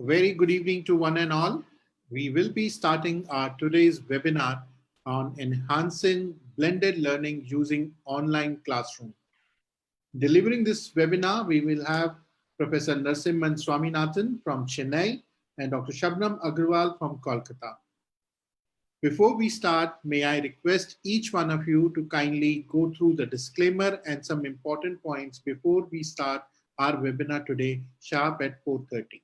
A very good evening to one and all. We will be starting our today's webinar on enhancing blended learning using online classroom. Delivering this webinar, we will have Professor Narasimhan Swaminathan from Chennai and Dr. Shabnam Agarwal from Kolkata. Before we start, may I request each one of you to kindly go through the disclaimer and some important points before we start our webinar today, sharp at 4:30.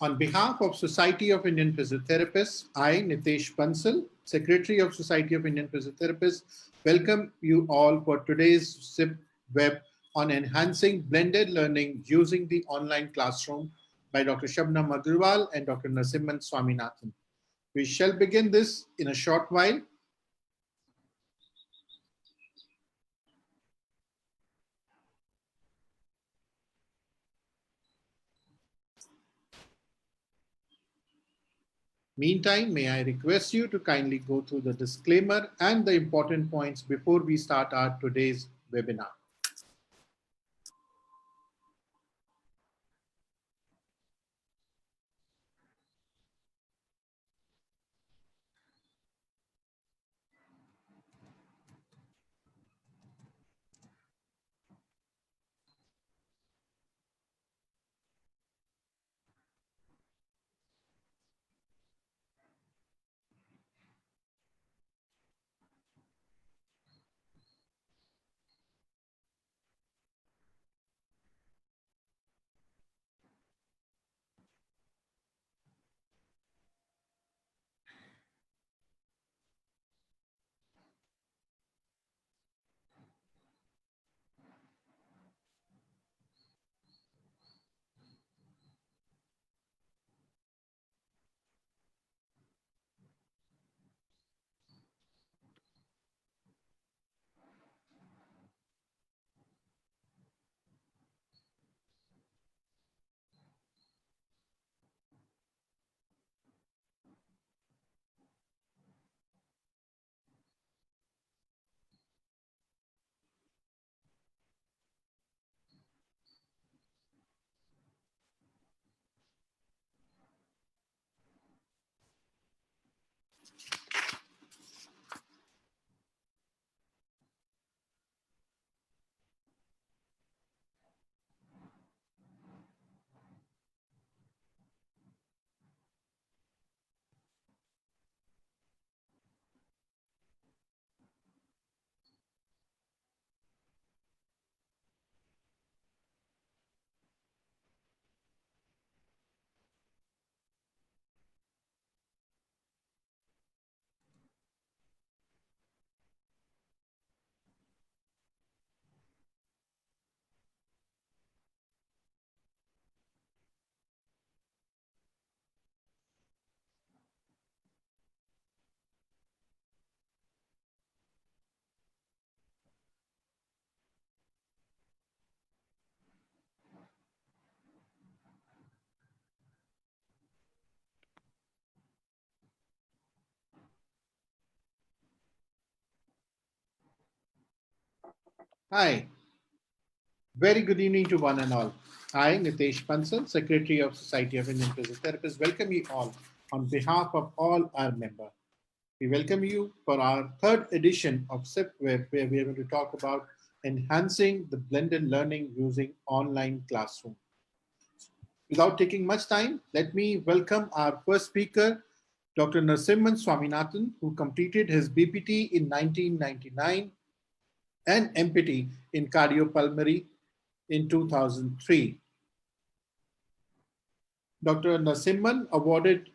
On behalf of Society of Indian Physiotherapists, I, Nitesh Bansal, Secretary of Society of Indian Physiotherapists, welcome you all for today's SIP web on enhancing blended learning using the online classroom by Dr. Shabnam Agarwal and Dr. Narasimhan Swaminathan. We shall begin this in a short while. Meantime, may I request you to kindly go through the disclaimer and the important points before we start our today's webinar. Hi, very good evening to one and all. I, Nitesh Bansal, Secretary of Society of Indian Physiotherapists, welcome you all on behalf of all our members. We welcome you for our third edition of SIP Web, where we are going to talk about enhancing the blended learning using online classroom. Without taking much time, let me welcome our first speaker, Dr. Narasimhan Swaminathan, who completed his BPT in 1999 and MPT in cardiopulmonary in 2003. Dr. Narasimhan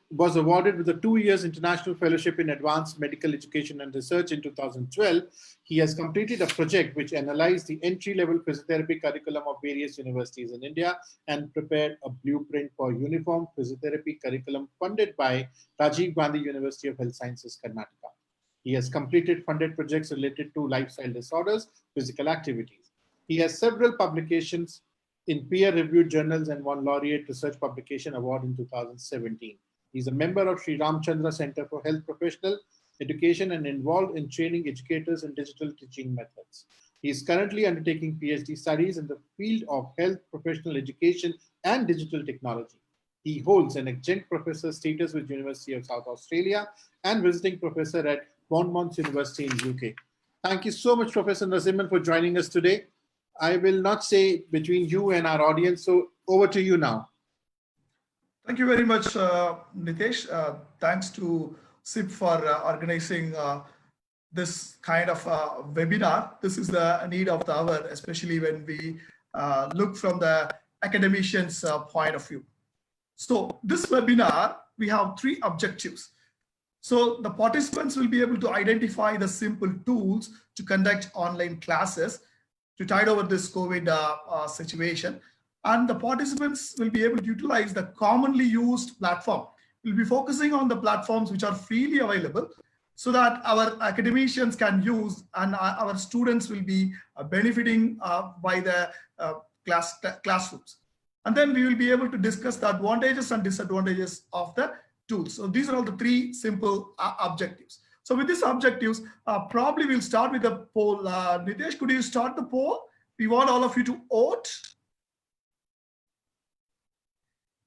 was awarded with a 2 years International Fellowship in Advanced Medical Education and Research in 2012. He has completed a project which analyzed the entry-level physiotherapy curriculum of various universities in India and prepared a blueprint for uniform physiotherapy curriculum funded by Rajiv Gandhi University of Health Sciences, Karnataka. He has completed funded projects related to lifestyle disorders, physical activities. He has several publications in peer-reviewed journals and won Laureate Research Publication Award in 2017. He's a member of Sri Ramchandra Center for Health Professional Education and involved in training educators in digital teaching methods. He is currently undertaking PhD studies in the field of health professional education and digital technology. He holds an adjunct professor status with University of South Australia and visiting professor at Bournemouth University in UK. Thank you so much, Professor Narasimhan, for joining us today. I will not say between you and our audience, so over to you now. Thank you very much, Nitesh. Thanks to SIP for organizing this kind of webinar. This is the need of the hour, especially when we look from the academician's point of view. So this webinar, we have three objectives. So the participants will be able to identify the simple tools to conduct online classes to tide over this COVID situation. And the participants will be able to utilize the commonly used platform. We'll be focusing on the platforms which are freely available so that our academicians can use and our students will be benefiting by the classrooms. And then we will be able to discuss the advantages and disadvantages of the tools. So these are all the three simple objectives. So with these objectives, probably we'll start with the poll. Nitesh, could you start the poll? We want all of you to vote.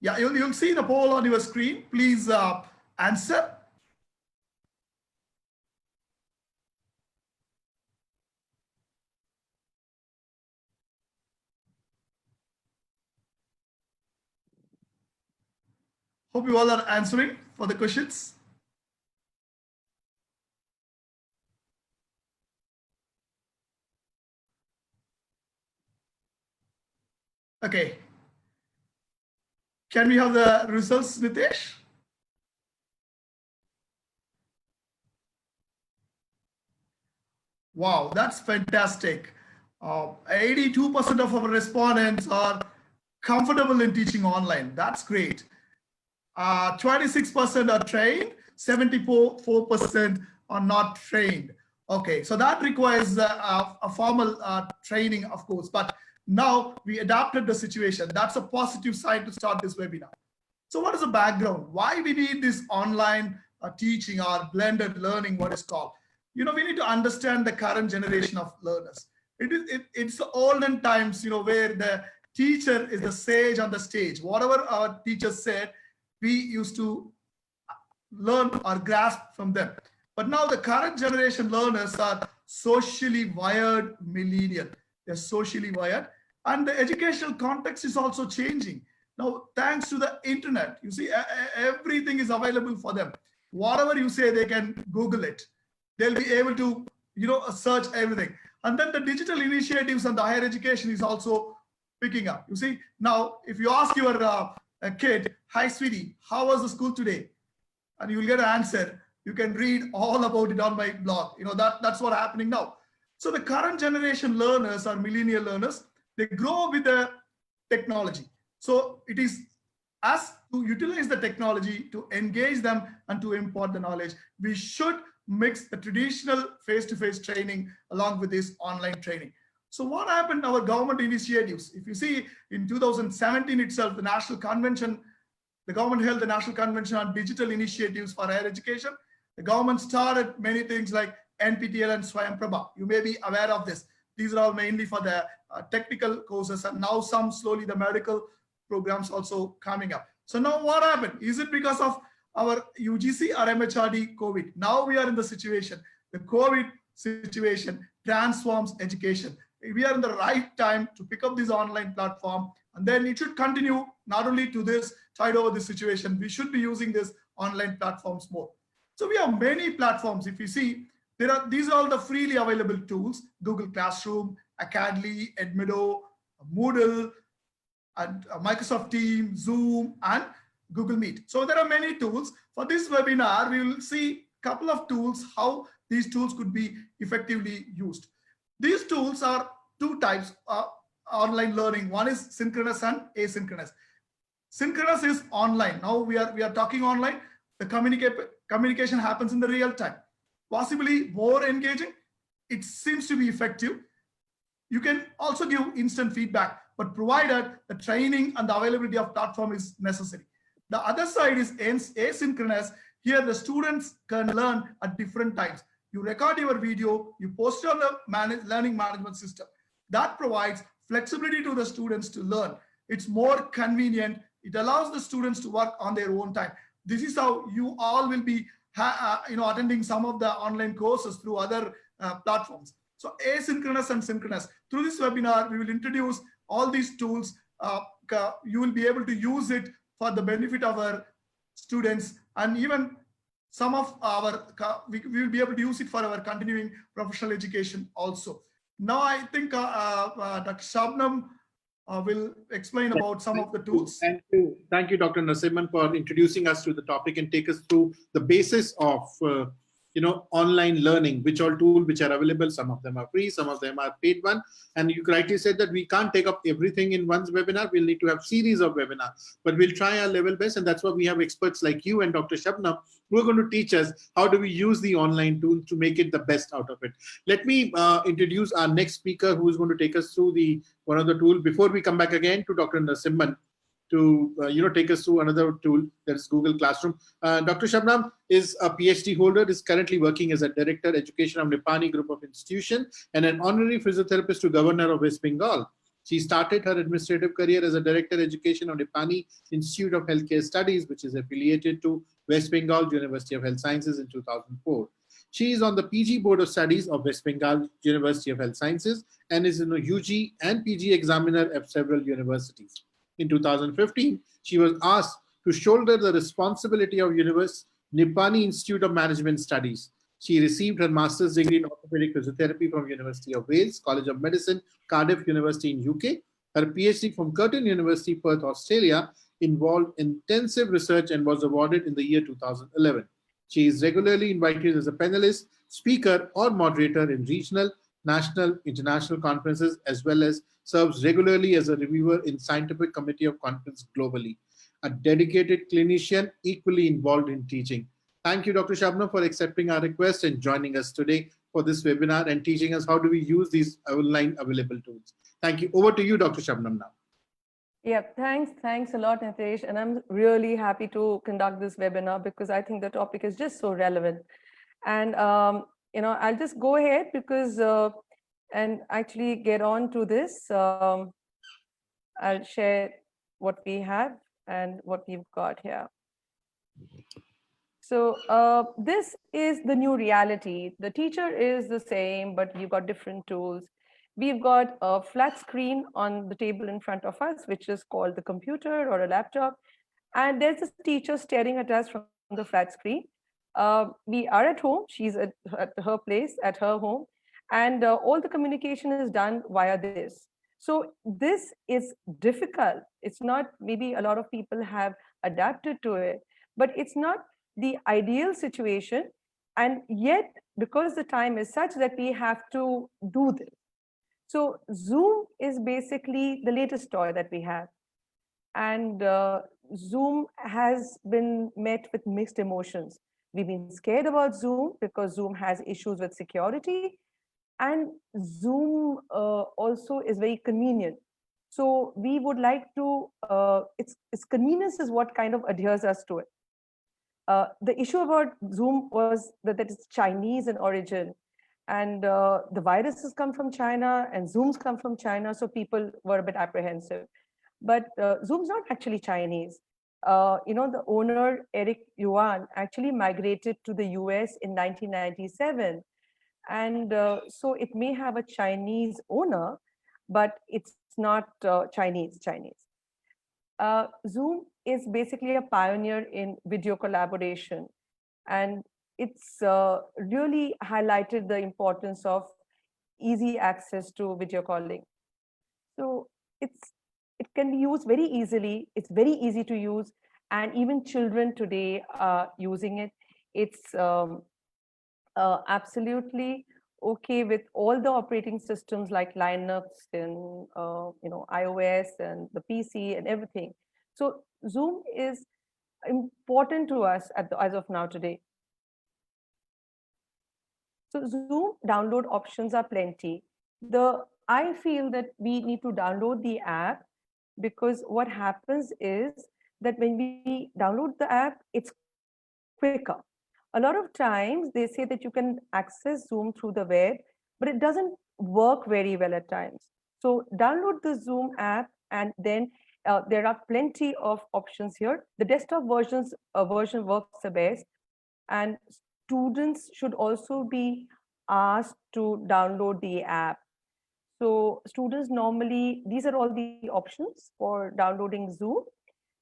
Yeah, you'll see the poll on your screen. Please answer. Hope you all are answering for the questions. Okay. Can we have the results, Nitesh? Wow, that's fantastic. 82% of our respondents are comfortable in teaching online. That's great. 26% are trained, 74% are not trained. Okay, so that requires a formal training, of course, but now we adapted the situation. That's a positive side to start this webinar. So what is the background? Why we need this online teaching or blended learning, what is called? We need to understand the current generation of learners. It's the olden times, where the teacher is the sage on the stage. Whatever our teachers said, we used to learn or grasp from them. But now the current generation learners are socially wired millennial. They're socially wired. And the educational context is also changing. Now, thanks to the internet, you see, everything is available for them. Whatever you say, they can Google it. They'll be able to, search everything. And then the digital initiatives and the higher education is also picking up. You see, now, if you ask your kid, hi, sweetie, how was the school today? And you will get an answer. You can read all about it on my blog. That's what's happening now. So the current generation learners are millennial learners. They grow with the technology. So it is us to utilize the technology to engage them and to impart the knowledge. We should mix the traditional face-to-face training along with this online training. So what happened in our government initiatives? If you see in 2017 itself, the government held the National Convention on Digital Initiatives for Higher Education. The government started many things like NPTEL and Swayam Prabha. You may be aware of this. These are all mainly for the technical courses, and now some slowly the medical programs also coming up. So now what happened? Is it because of our UGC or MHRD COVID? Now we are in the situation. The COVID situation transforms education. We are in the right time to pick up this online platform, and then it should continue not only to this tide over this situation. We should be using this online platforms more. So we have many platforms. If you see, these are all the freely available tools: Google Classroom, Academy, Edmodo, Moodle, and Microsoft Teams, Zoom, and Google Meet. So there are many tools. For this webinar, we will see a couple of tools, how these tools could be effectively used. These tools are two types of online learning. One is synchronous and asynchronous. Synchronous is online. Now we are talking online. The communication happens in the real time, possibly more engaging. It seems to be effective. You can also give instant feedback, but provided the training and the availability of platform is necessary. The other side is asynchronous. Here the students can learn at different times. You record your video, you post it on the learning management system. That provides flexibility to the students to learn. It's more convenient. It allows the students to work on their own time. This is how you all will be attending some of the online courses through other platforms. So asynchronous and synchronous. Through this webinar, we will introduce all these tools. You will be able to use it for the benefit of our students, and even some of our, we will be able to use it for our continuing professional education also. Now I think Dr. Shabnam will explain about some of the tools. Thank you, Dr. Narasimhan, for introducing us to the topic and take us through the basis of online learning, which all tools which are available. Some of them are free, some of them are paid one. And you rightly said that we can't take up everything in one webinar. We'll need to have series of webinars, but we'll try our level best. And that's why we have experts like you and Dr. Shabnam who are going to teach us how do we use the online tool to make it the best out of it. Let me introduce our next speaker who is going to take us through one of the tools before we come back again to Dr. Narasimhan to take us through another tool, that is Google Classroom. Dr. Shabnam is a PhD holder, is currently working as a Director Education of Nipani Group of Institution and an Honorary Physiotherapist to Governor of West Bengal. She started her administrative career as a Director Education of Nipani Institute of Healthcare Studies, which is affiliated to West Bengal University of Health Sciences in 2004. She is on the PG Board of Studies of West Bengal University of Health Sciences and is a UG and PG examiner at several universities. In 2015, she was asked to shoulder the responsibility of Nipani Institute of Management Studies. She received her master's degree in orthopedic physiotherapy from University of Wales, College of Medicine, Cardiff University in UK. Her PhD from Curtin University, Perth, Australia, involved intensive research and was awarded in the year 2011. She is regularly invited as a panelist, speaker, or moderator in regional, national, international conferences, as well as serves regularly as a reviewer in scientific committee of conference globally. A dedicated clinician equally involved in teaching. Thank you, Dr. Shabnam, for accepting our request and joining us today for this webinar and teaching us how do we use these online available tools. Thank you. Over to you, Dr. Shabnam, now. Yeah, thanks a lot, Nitesh. And I'm really happy to conduct this webinar because I think the topic is just so relevant. And, I'll just go ahead because, and actually get on to this. I'll share what we have and what we've got here. So this is the new reality. The teacher is the same, but you've got different tools. We've got a flat screen on the table in front of us, which is called the computer or a laptop. And there's a teacher staring at us from the flat screen. We are at home. She's at her place, at her home. And all the communication is done via this. So this is difficult. It's not, maybe a lot of people have adapted to it, but it's not the ideal situation. And yet, because the time is such that we have to do this. So Zoom is basically the latest toy that we have. And Zoom has been met with mixed emotions. We've been scared about Zoom because Zoom has issues with security. And Zoom also is very convenient. So we would like to, its convenience is what kind of adheres us to it. The issue about Zoom was that it's Chinese in origin. And the viruses come from China and Zooms come from China, so people were a bit apprehensive. But Zoom's not actually Chinese. The owner, Eric Yuan, actually migrated to the US in 1997. And so it may have a Chinese owner, but it's not Chinese. Zoom is basically a pioneer in video collaboration, and it's really highlighted the importance of easy access to video calling. So it can be used very easily. It's very easy to use, and even children today are using it. It's absolutely okay with all the operating systems like Linux and iOS and the PC and everything. So Zoom is important to us as of now today. So Zoom download options are plenty. I feel that we need to download the app, because what happens is that when we download the app, it's quicker. A lot of times they say that you can access Zoom through the web, but it doesn't work very well at times. So download the Zoom app, and then there are plenty of options here. The desktop version works the best, and students should also be asked to download the app. So students normally, these are all the options for downloading Zoom,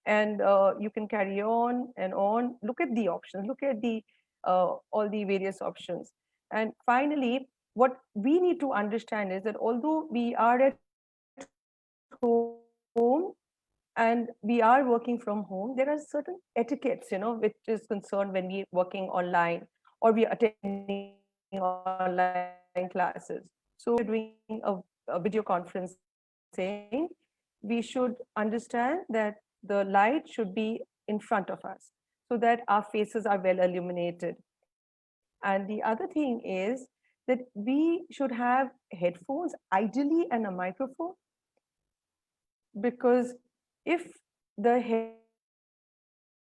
and you can carry on and on. Look at the options, look at the all the various options. And finally, what we need to understand is that although we are at home and we are working from home, there are certain etiquettes, which is concerned when we working online or we are attending online classes. So when we are doing a video conferencing, we should understand that the light should be in front of us so that our faces are well illuminated. And the other thing is that we should have headphones, ideally, and a microphone, because if the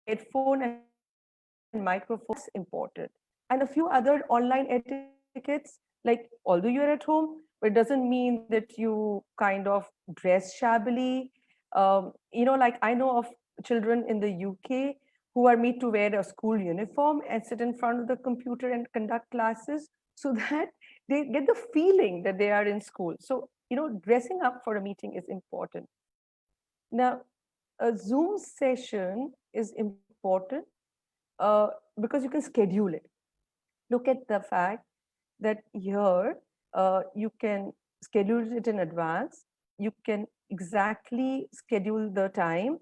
headphone and microphone is important. And a few other online etiquettes, like although you're at home, but it doesn't mean that you kind of dress shabbily. Like I know of children in the UK who are made to wear a school uniform and sit in front of the computer and conduct classes, so that they get the feeling that they are in school. So dressing up for a meeting is important. Now, a Zoom session is important because you can schedule it. Look at the fact that here you can schedule it in advance. You can exactly schedule the time.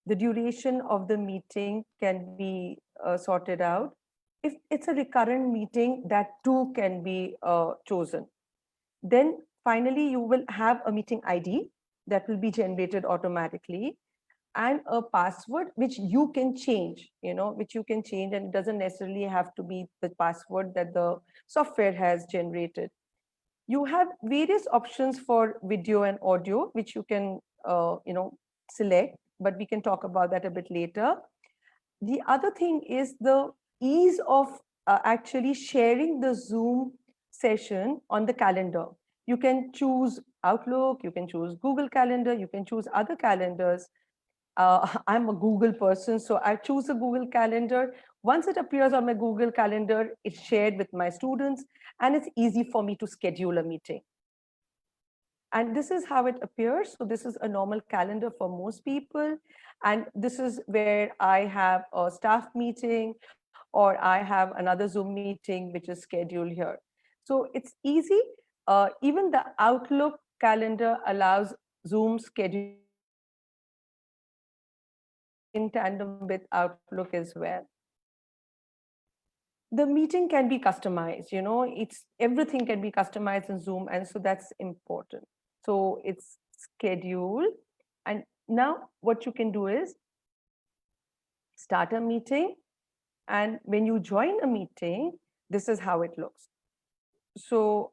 The duration of the meeting can be sorted out. If it's a recurrent meeting, that too can be chosen. Then finally, you will have a meeting ID that will be generated automatically, and a password which you can change, and it doesn't necessarily have to be the password that the software has generated. You have various options for video and audio, which you can select, but we can talk about that a bit later. The other thing is the ease of actually sharing the Zoom session on the calendar. You can choose Outlook, you can choose Google Calendar, you can choose other calendars. I'm a Google person, so I choose a Google Calendar. Once it appears on my Google Calendar, it's shared with my students, and it's easy for me to schedule a meeting. And this is how it appears. So this is a normal calendar for most people. And this is where I have a staff meeting, or I have another Zoom meeting, which is scheduled here. So it's easy. Even the Outlook calendar allows Zoom scheduling in tandem with Outlook as well. The meeting can be customized, it's everything can be customized in Zoom, and so that's important. So it's scheduled, and now what you can do is start a meeting, and when you join a meeting, this is how it looks. So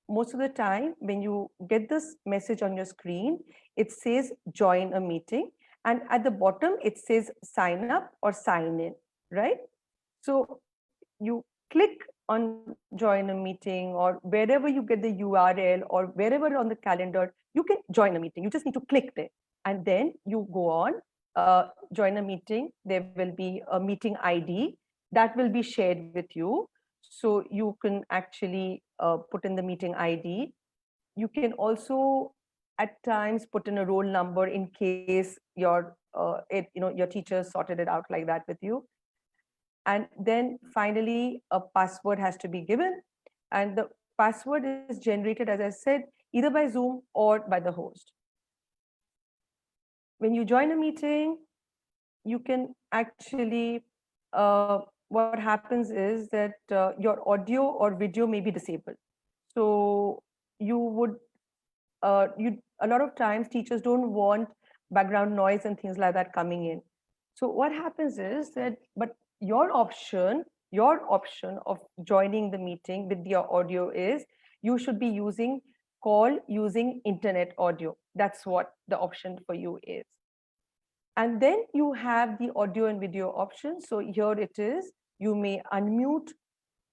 most of the time when you get this message on your screen, it says join a meeting, and at the bottom it says sign up or sign in, right? So you click on join a meeting, or wherever you get the URL or wherever on the calendar, you can join a meeting. You just need to click there. And then you go on, join a meeting. There will be a meeting ID that will be shared with you. So you can actually put in the meeting ID. You can also at times put in a roll number in case your teacher sorted it out like that with you. And then finally a password has to be given, and the password is generated, as I said, either by Zoom or by the host. When you join a meeting, you can actually what happens is that your audio or video may be disabled. So you would you a lot of times teachers don't want background noise and things like that coming in. So what happens is that, but your option of joining the meeting with your audio is you should be using call using internet audio. That's what the option for you is. And then you have the audio and video option. So here it is, you may unmute,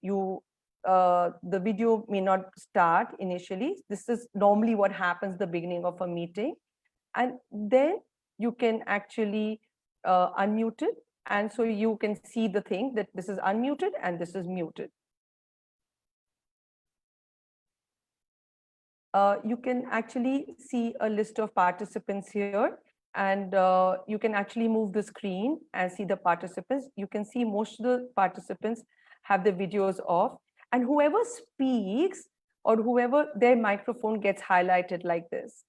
the video may not start initially. This is normally what happens the beginning of a meeting. And then you can actually unmute it. And so you can see the thing that this is unmuted and this is muted. You can actually see a list of participants here, and you can actually move the screen and see the participants. You can see most of the participants have the videos off, and whoever speaks or whoever, their microphone gets highlighted like this.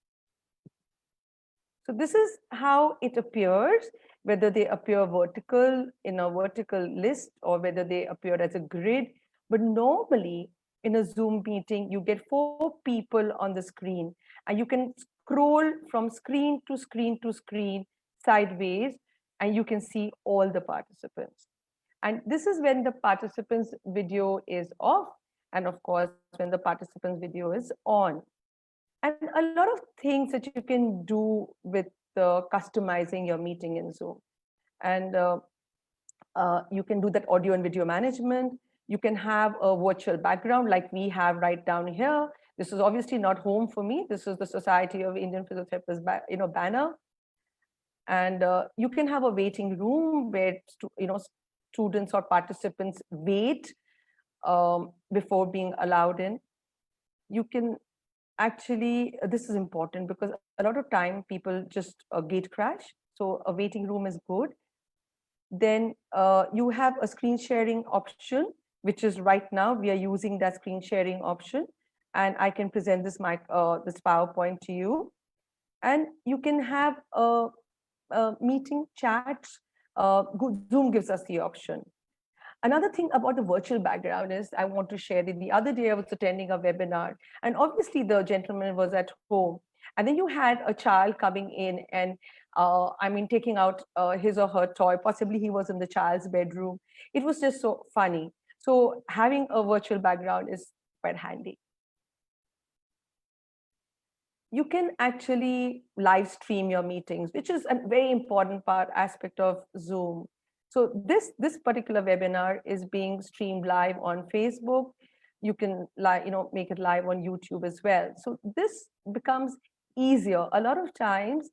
So this is how it appears, whether they appear vertical in a vertical list or whether they appear as a grid. But normally in a Zoom meeting, you get 4 people on the screen, and you can scroll from screen to screen to screen sideways, and you can see all the participants. And this is when the participants video is off, and of course when the participants video is on. And a lot of things that you can do with customizing your meeting in Zoom. And you can do that audio and video management. You can have a virtual background like we have right down here. This is obviously not home for me. This is the Society of Indian Physiotherapists banner. And you can have a waiting room where students or participants wait before being allowed in. You can actually, this is important because a lot of time people just gate crash. So a waiting room is good. Then you have a screen sharing option, which is right now we are using that screen sharing option, and I can present this this PowerPoint to you. And you can have meeting chats. Zoom gives us the option. Another thing about the virtual background is I want to share that the other day I was attending a webinar, and obviously the gentleman was at home, and then you had a child coming in and taking out his or her toy. Possibly he was in the child's bedroom. It was just so funny. So having a virtual background is quite handy. You can actually live stream your meetings, which is a very important aspect of Zoom. So this particular webinar is being streamed live on Facebook. You can make it live on YouTube as well. So this becomes easier. A lot of times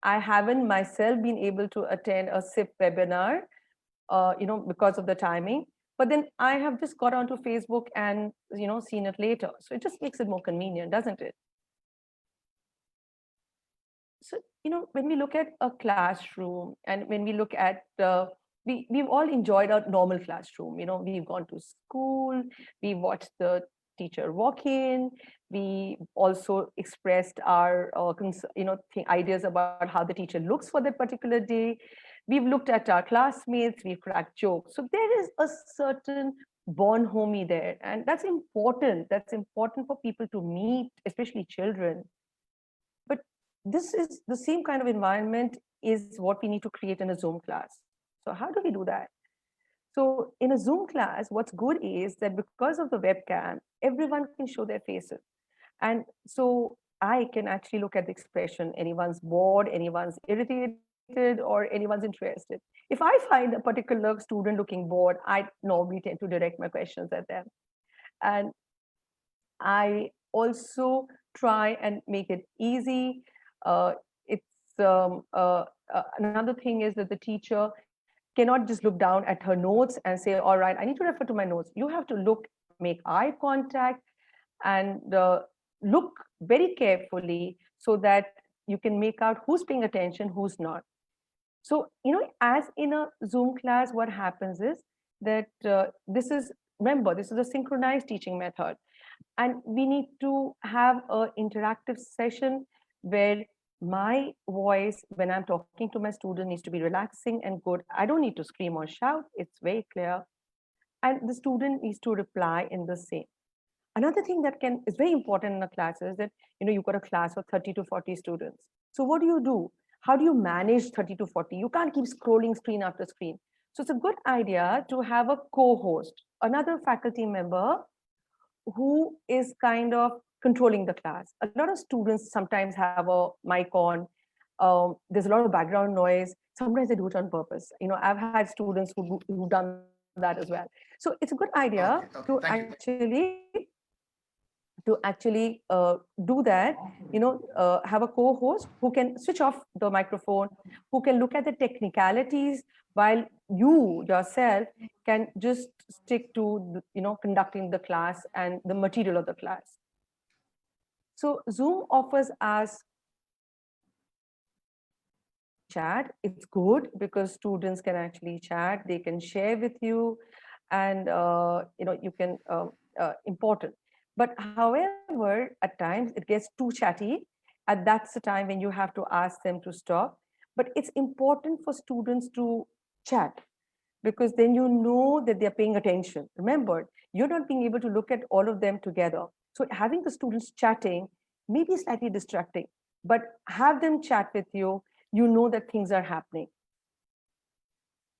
I haven't myself been able to attend a SIP webinar, because of the timing. But then I have just got onto Facebook and seen it later. So it just makes it more convenient, doesn't it? So, when we look at a classroom and when we look at, we've all enjoyed our normal classroom. We've gone to school, we watched the teacher walk in, we also expressed our, ideas about how the teacher looks for that particular day. We've looked at our classmates, we've cracked jokes. So there is a certain bonhomie there. And that's important. That's important for people to meet, especially children. But this is the same kind of environment is what we need to create in a Zoom class. So how do we do that? So in a Zoom class, what's good is that because of the webcam, everyone can show their faces. And so I can actually look at the expression, anyone's bored, anyone's irritated, or anyone's interested. If I find a particular student looking bored, I normally tend to direct my questions at them. And I also try and make it easy. It's Another thing is that the teacher cannot just look down at her notes and say, all right, I need to refer to my notes. You have to look, make eye contact, and look very carefully so that you can make out who's paying attention, who's not. So, as in a Zoom class, what happens is that remember, this is a synchronized teaching method. And we need to have an interactive session where my voice, when I'm talking to my student, needs to be relaxing and good. I don't need to scream or shout. It's very clear. And the student needs to reply in the same. Another thing that is very important in a class is that, you've got a class of 30 to 40 students. So what do? How do you manage 30 to 40? You can't keep scrolling screen after screen. So it's a good idea to have a co-host, another faculty member who is kind of controlling the class. A lot of students sometimes have a mic on. There's a lot of background noise. Sometimes they do it on purpose. I've had students who've done that as well. So it's a good idea Okay, to okay, thank you. actually do that. Have a co-host who can switch off the microphone, who can look at the technicalities, while you yourself can just stick to conducting the class and the material of the class. So Zoom offers us chat. It's good because students can actually chat, they can share with you, and you can important. But however, at times it gets too chatty, and that's the time when you have to ask them to stop. But it's important for students to chat, because then you know that they're paying attention. Remember, you're not being able to look at all of them together. So having the students chatting may be slightly distracting, but have them chat with you, you know that things are happening.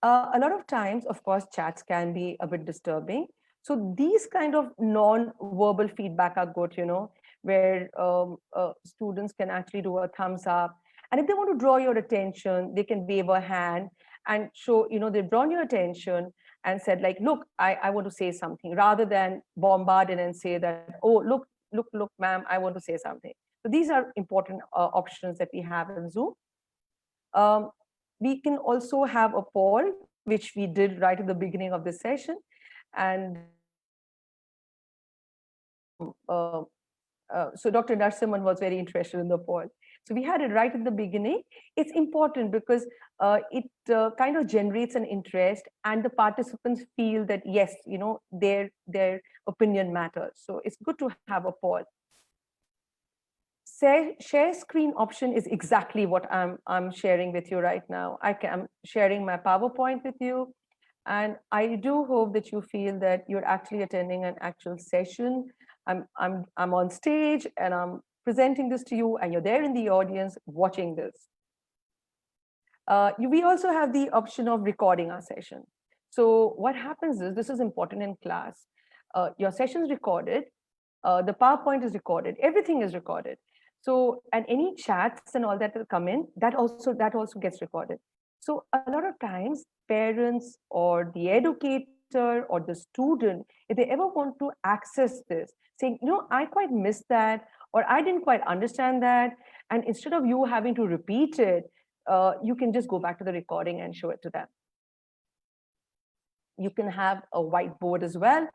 A lot of times, of course, chats can be a bit disturbing. So these kind of non-verbal feedback are good, where students can actually do a thumbs up. And if they want to draw your attention, they can wave a hand and show, they've drawn your attention and said like, look, I want to say something, rather than bombard it and say that, oh, look, ma'am, I want to say something. So these are important options that we have in Zoom. We can also have a poll, which we did right at the beginning of the session. And so Dr. Narsimhan was very interested in the poll. So we had it right at the beginning. It's important because it kind of generates an interest, and the participants feel that, yes, their opinion matters. So it's good to have a poll. Share screen option is exactly what I'm sharing with you right now. I'm sharing my PowerPoint with you, and I do hope that you feel that you're actually attending an actual session. I'm on stage and I'm presenting this to you, and you're there in the audience watching this. We also have the option of recording our session. So what happens is, this is important in class. Your session is recorded, the PowerPoint is recorded, everything is recorded. So, and any chats and all that will come in, that also gets recorded. So a lot of times, parents or the educator or the student, if they ever want to access this, saying, I quite missed that, or I didn't quite understand that, and instead of you having to repeat it, you can just go back to the recording and show it to them. You can have a whiteboard as well,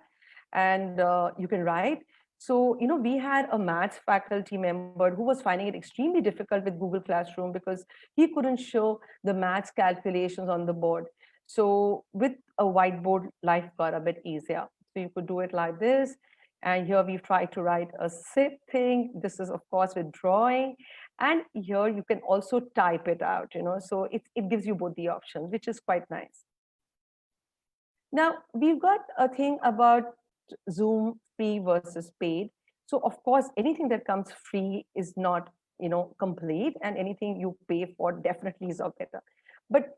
and you can write. So, we had a maths faculty member who was finding it extremely difficult with Google Classroom because he couldn't show the maths calculations on the board. So with a whiteboard, life got a bit easier. So you could do it like this. And here we've tried to write a sit thing. This is, of course, with drawing. And here you can also type it out, so it gives you both the options, which is quite nice. Now, we've got a thing about Zoom free versus paid. So of course, anything that comes free is not, complete, and anything you pay for definitely is not better. But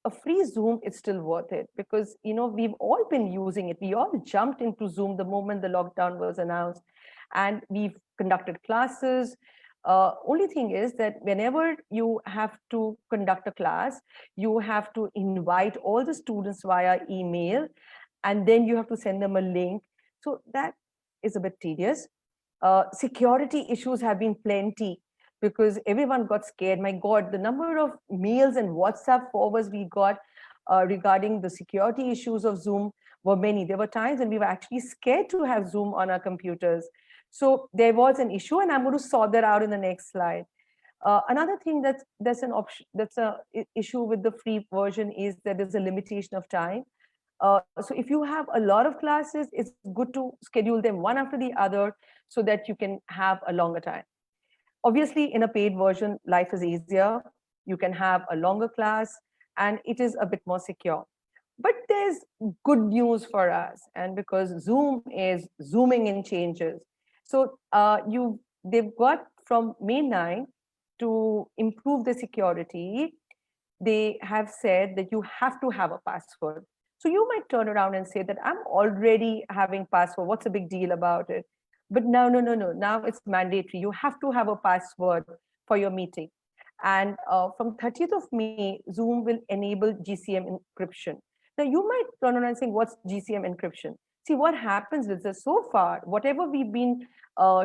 a free Zoom is still worth it because, we've all been using it. We all jumped into Zoom the moment the lockdown was announced, and we've conducted classes. Only thing is that whenever you have to conduct a class, you have to invite all the students via email, and then you have to send them a link. So that is a bit tedious. Security issues have been plenty because everyone got scared. My God, the number of mails and WhatsApp forwards we got regarding the security issues of Zoom were many. There were times when we were actually scared to have Zoom on our computers. So there was an issue, and I'm going to sort that out in the next slide. Another thing that's an option, that's a issue with the free version, is that there's a limitation of time. So if you have a lot of classes, it's good to schedule them one after the other so that you can have a longer time. Obviously, in a paid version, life is easier. You can have a longer class and it is a bit more secure. But there's good news for us, and because Zoom is zooming in changes. So they've got from May 9 to improve the security, they have said that you have to have a password. So you might turn around and say that I'm already having password. What's the big deal about it? But no, no, no, no. Now it's mandatory. You have to have a password for your meeting. And from 30th of May, Zoom will enable GCM encryption. Now you might turn around and say, what's GCM encryption? See, what happens is that so far, whatever we've been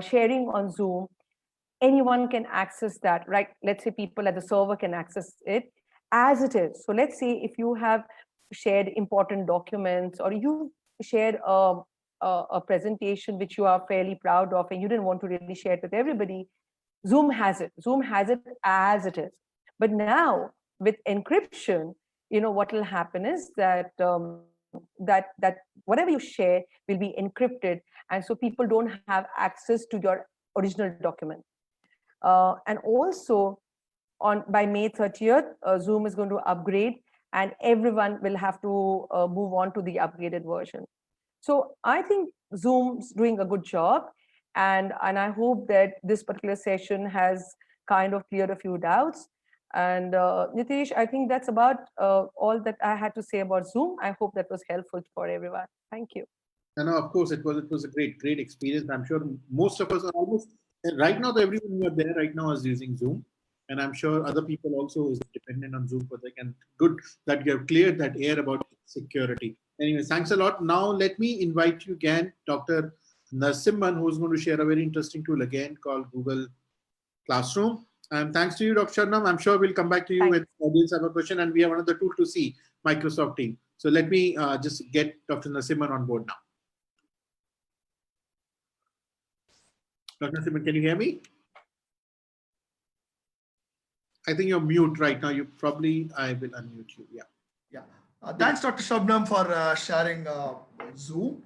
sharing on Zoom, anyone can access that, right? Let's say people at the server can access it as it is. So let's say if you have shared important documents, or you shared a presentation which you are fairly proud of and you didn't want to really share it with everybody, Zoom has it. Zoom has it as it is. But now with encryption, what will happen is that that whatever you share will be encrypted, and so people don't have access to your original document. And also, by May 30th, Zoom is going to upgrade, and everyone will have to move on to the upgraded version. So I think Zoom's doing a good job, and I hope that this particular session has kind of cleared a few doubts. And Nitish, I think that's about all that I had to say about Zoom. I hope that was helpful for everyone. Thank you. And of course, it was a great experience. I'm sure most of us are almost right now. Everyone who are there right now is using Zoom, and I'm sure other people also is dependent on Zoom for that. And good that you have cleared that air about security. Anyway, thanks a lot. Now let me invite you again, Dr. Narasimhan, who's going to share a very interesting tool again called Google Classroom. And thanks to you, Dr. Sharnam. I'm sure we'll come back to you when audience have a question, and we have another tool to see, Microsoft Teams. So let me just get Dr. Narasimhan on board now. Dr. Narasimhan, can you hear me? I think you're mute right now. I will unmute you. Yeah. Yeah. Thanks, Dr. Shabnam, for sharing Zoom.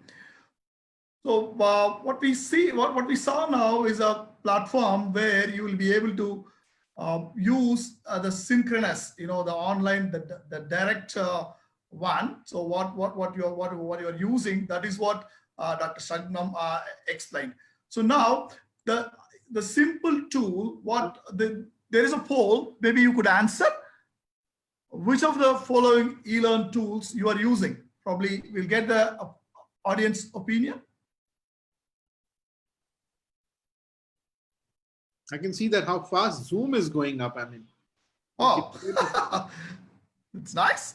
So what we saw now is a platform where you will be able to use the synchronous, the online, the direct one. So what you're using, that is what Dr. Shabnam explained. So now the simple tool, there is a poll. Maybe you could answer. Which of the following e-learn tools you are using? Probably we'll get the audience opinion. I can see that how fast Zoom is going up. I mean, oh, it's nice.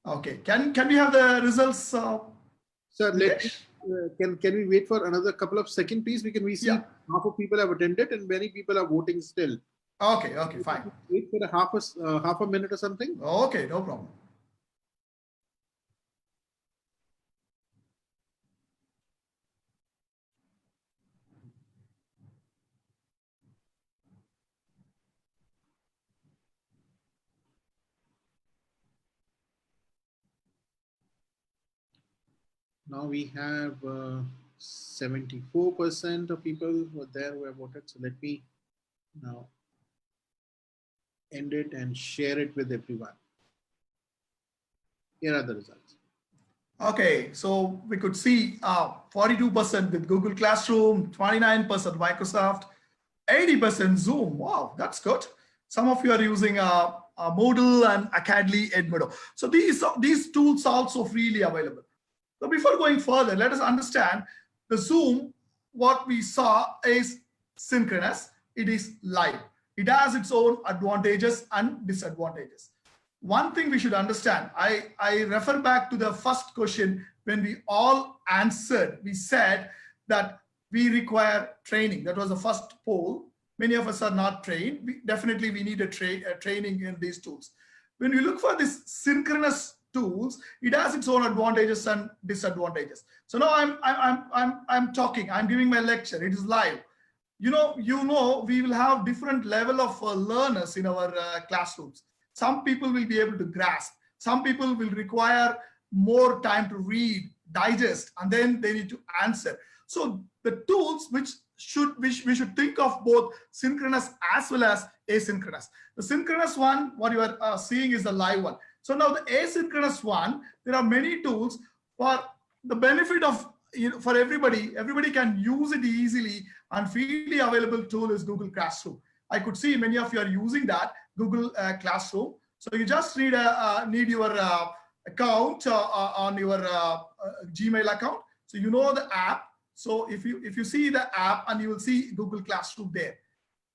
Okay, can we have the results? Sir, can we wait for another couple of seconds, please? We see half of people have attended and many people are voting still. Okay, fine. Wait for half a minute or something. Okay, no problem. Now we have 74% of people who are there who have voted. So let me now end it and share it with everyone. Here are the results. Okay, so we could see 42% with Google Classroom, 29% Microsoft, 80% Zoom. Wow, that's good. Some of you are using Moodle and Academy Edmodo. So these tools are also freely available. So before going further, let us understand the Zoom. What we saw is synchronous, it is live. It has its own advantages and disadvantages. One thing we should understand, I refer back to the first question when we all answered. We said that we require training. That was the first poll. Many of us are not trained. We need a training in these tools. When we look for these synchronous tools, it has its own advantages and disadvantages. So now I'm talking. I'm giving my lecture. It is live. You know, we will have different level of learners in our classrooms. Some people will be able to grasp. Some people will require more time to read, digest, and then they need to answer. So the tools we should think of both synchronous as well as asynchronous. The synchronous one, what you are seeing, is the live one. So now the asynchronous one, there are many tools for the benefit of, for everybody. Everybody can use it easily, and freely available tool is Google Classroom. I could see many of you are using that Google Classroom. So you just need your account on your Gmail account. So you know the app. So if you see the app, and you will see Google Classroom there.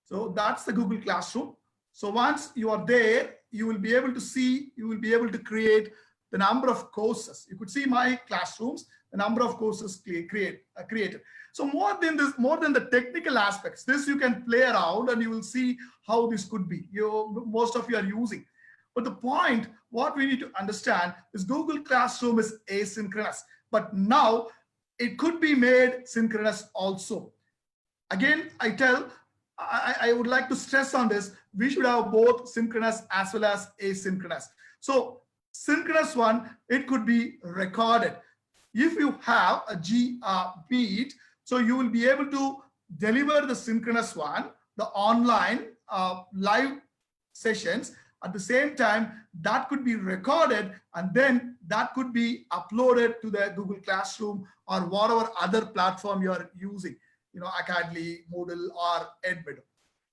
So that's the Google Classroom. So once you are there, you will be able to see, you will be able to create the number of courses. You could see my classrooms, the number of courses created. So more than the technical aspects, this you can play around and you will see how this could be. Most of you are using. But the point, what we need to understand is Google Classroom is asynchronous, but now it could be made synchronous also. Again, I would like to stress on this. We should have both synchronous as well as asynchronous. So synchronous one, it could be recorded. If you have a beat, so you will be able to deliver the synchronous one, the online live sessions. At the same time, that could be recorded, and then that could be uploaded to the Google Classroom or whatever other platform you are using, Academy, Moodle, or Edmedo.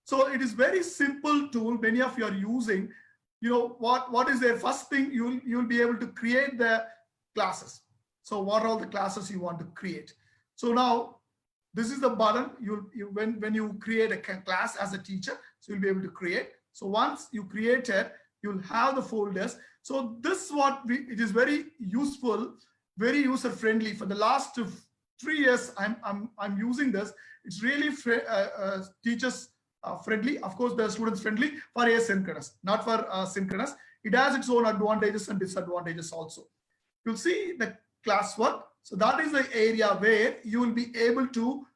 So it is very simple tool. Many of you are using. What is the first thing? You'll be able to create the classes. So what are all the classes you want to create? So now this is the button. When you create a class as a teacher, so you'll be able to create. So once you create it, you'll have the folders. So this it is very useful, very user friendly. For the last 3 years, I'm using this. It's really teachers friendly. Of course, the students friendly for asynchronous, not for synchronous. It has its own advantages and disadvantages also. You'll see the classwork. So that is the area where you will be able to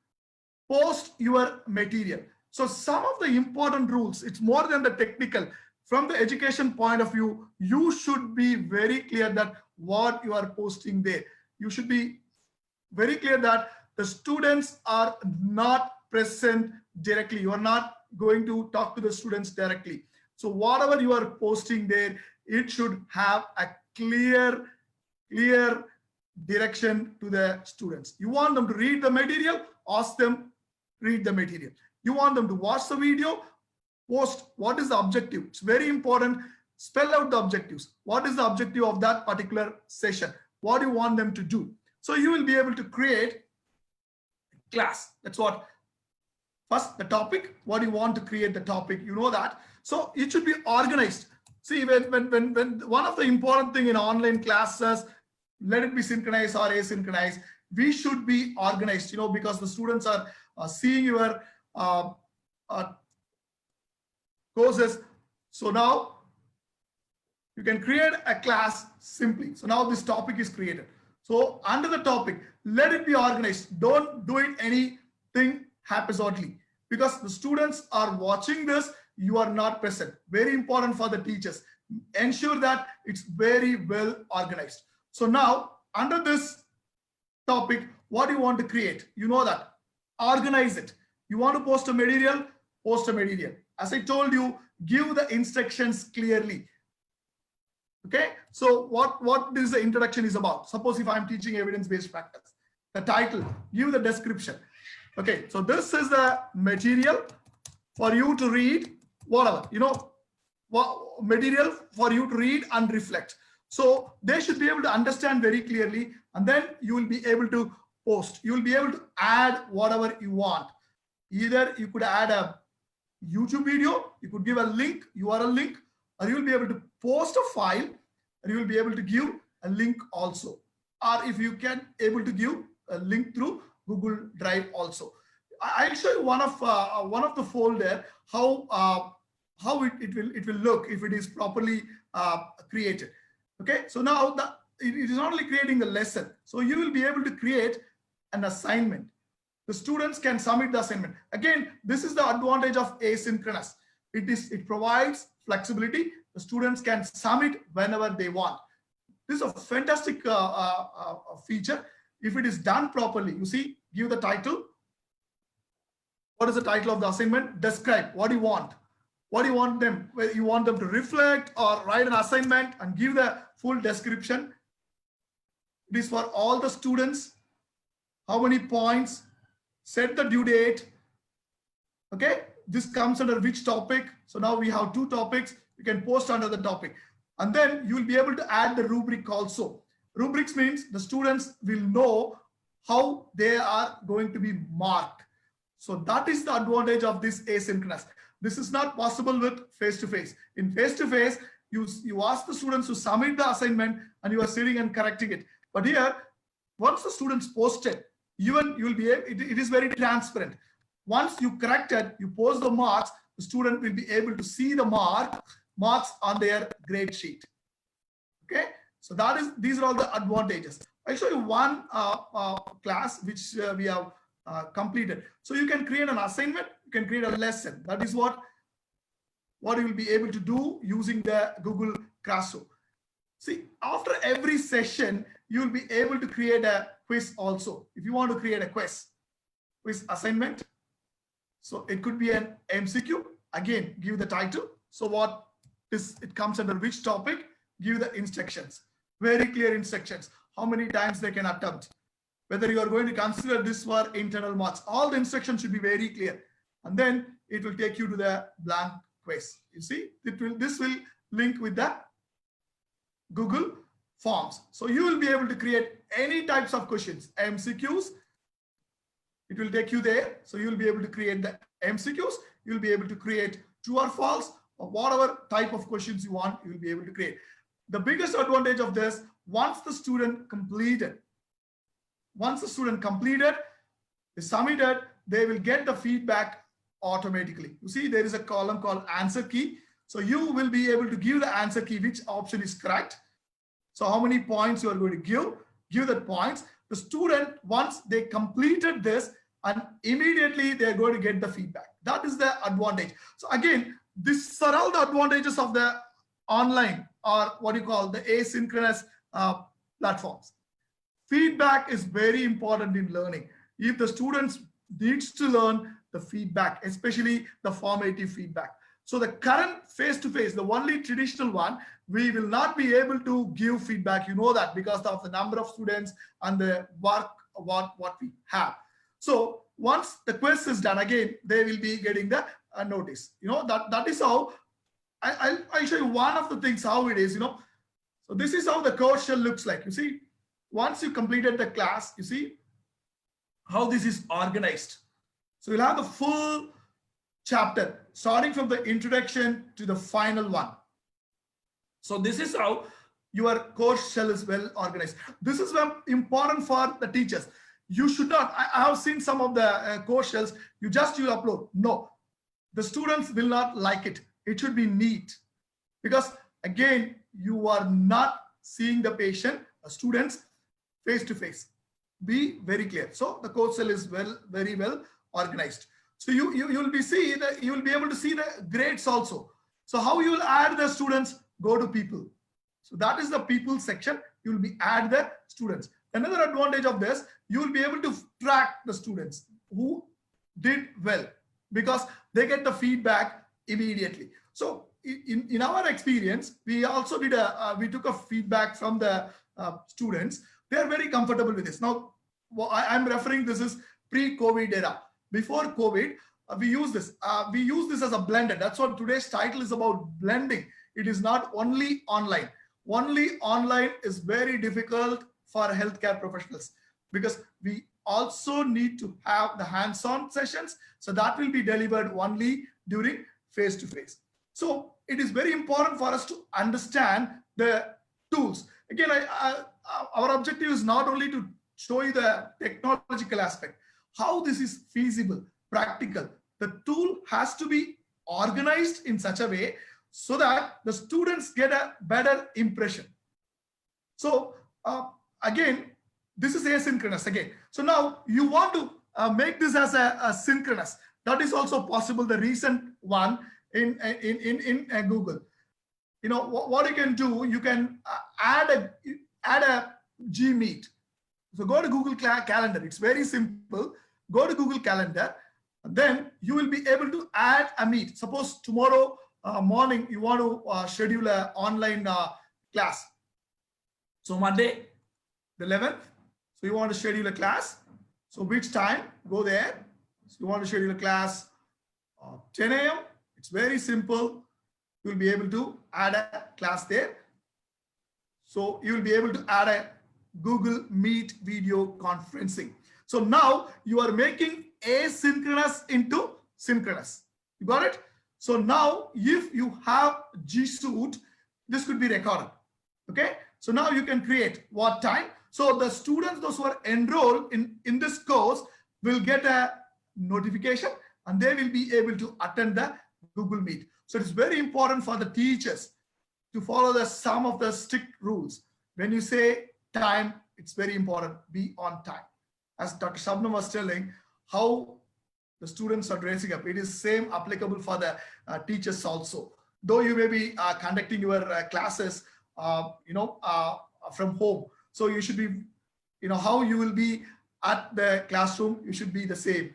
post your material. So some of the important rules, it's more than the technical. From the education point of view, you should be very clear that what you are posting there. You should be very clear that the students are not present directly. You are not going to talk to the students directly. So whatever you are posting there, it should have a clear direction to the students. You want them to read the material, ask them, read the material. You want them to watch the video, post. What is the objective? It's very important. Spell out the objectives. What is the objective of that particular session? What do you want them to do? So you will be able to create a class. That's what. First, the topic. What do you want to create the topic? You know that. So it should be organized. See, when one of the important thing in online classes, let it be synchronized or asynchronized, we should be organized, because the students are seeing your courses. So now you can create a class simply. So now this topic is created. So under the topic, let it be organized. Don't do it anything haphazardly, because the students are watching this. You are not present. Very important for the teachers. Ensure that it's very well organized. So now under this topic, what do you want to create? You know that. Organize it. You want to post a material, post a material. As I told you, give the instructions clearly. Okay, so what this introduction is about. Suppose if I'm teaching evidence-based practice, the title, give the description. Okay, so this is the material for you to read, whatever, material for you to read and reflect. So they should be able to understand very clearly, and then you will be able to post. You will be able to add whatever you want. Either you could add a YouTube video, you could give a link, URL link, or you will be able to post a file, and you will be able to give a link also. Or if you can able to give a link through Google Drive also. I'll show you one of the folder how it will look if it is properly created. Okay, so now it is not only creating the lesson, so you will be able to create an assignment. The students can submit the assignment. Again, this is the advantage of asynchronous. It provides flexibility. The students can submit whenever they want. This is a fantastic feature. If it is done properly, you see, give the title. What is the title of the assignment? Describe what do you want. What do you want them? You want them to reflect or write an assignment, and give the full description. It is for all the students. How many points? Set the due date. Okay, this comes under which topic? So now we have 2 topics. You can post under the topic, and then you will be able to add the rubric also. Rubrics means the students will know how they are going to be marked. So that is the advantage of this asynchronous. This is not possible with face-to-face. In face-to-face, you ask the students to submit the assignment, and you are sitting and correcting it. But here, once the students post it, even you will be able, it is very transparent. Once you correct it, you post the marks, the student will be able to see the marks on their grade sheet. Okay, so these are all the advantages. I'll show you one class which we have completed. So you can create an assignment, you can create a lesson. That is what you will be able to do using the Google Classroom. See, after every session, you will be able to create a quiz also. If you want to create a quiz assignment, so it could be an MCQ. Again, give the title. So it comes under which topic, give the instructions. Very clear instructions. How many times they can attempt. Whether you are going to consider this for internal marks. All the instructions should be very clear. And then it will take you to the blank quiz. You see, this will link with the Google Forms. So you will be able to create any types of questions, MCQs. It will take you there. So you will be able to create the MCQs. You will be able to create true or false, or whatever type of questions you want, you will be able to create. The biggest advantage of this, once the student completed, they submitted, they will get the feedback automatically. You see, there is a column called answer key. So you will be able to give the answer key, which option is correct. So how many points you are going to give that points. The student, once they completed this, and immediately they're going to get the feedback. That is the advantage. So again, these are all the advantages of the online, or what you call the asynchronous platforms. Feedback is very important in learning. If the students needs to learn the feedback, especially the formative feedback. So the current face-to-face, the only traditional one, we will not be able to give feedback. You know that because of the number of students and the work what we have. So once the quiz is done, again, they will be getting the notice. You know, that is how I'll show you one of the things how it is, you know. So this is how the course shell looks like. You see, once you completed the class, you see how this is organized. So you'll have the full chapter starting from the introduction to the final one. So this is how your course shell is well organized. This is very important for the teachers. You should not, I have seen some of the course shells, you upload. No, the students will not like it. It should be neat, because again, you are not seeing the patient, students face to face. Be very clear. So the course cell is very well organized. So you will be able to see the grades also. So how you will add the students? Go to people. So that is the people section. You will be add the students. Another advantage of this, you will be able to track the students who did well, because they get the feedback immediately. So in our experience, we also did we took a feedback from the students. They are very comfortable with this. Now, I'm referring, this is pre-COVID era. Before COVID, we use this. We use this as a blended. That's what today's title is about, blending. It is not only online. Only online is very difficult for healthcare professionals, because we also need to have the hands-on sessions. So that will be delivered only during face-to-face. So it is very important for us to understand the tools. Again, our objective is not only to show you the technological aspect, how this is feasible, practical. The tool has to be organized in such a way so that the students get a better impression. So again, this is asynchronous again. So now you want to make this as a synchronous. That is also possible. The recent one in Google. You know what you can do. You can add a Gmeet. So go to Google Calendar. It's very simple. Go to Google Calendar. Then you will be able to add a meet. Suppose tomorrow morning you want to schedule an online class. So Monday, the 11th. So you want to schedule a class. So which time? Go there. So you want to schedule a class 10 a.m. It's very simple. You'll be able to add a class there. So you will be able to add a Google Meet video conferencing. So now you are making asynchronous into synchronous. You got it? So now if you have G Suite, this could be recorded. Okay. So now you can create what time. So the students, those who are enrolled in this course will get a notification and they will be able to attend the Google Meet. So it's very important for the teachers to follow some of the strict rules. When you say time, it's very important, be on time. As Dr. Shabnam was telling, how the students are dressing up, it is same applicable for the teachers also. Though you may be conducting your classes, from home. So you should be, how you will be at the classroom, you should be the same,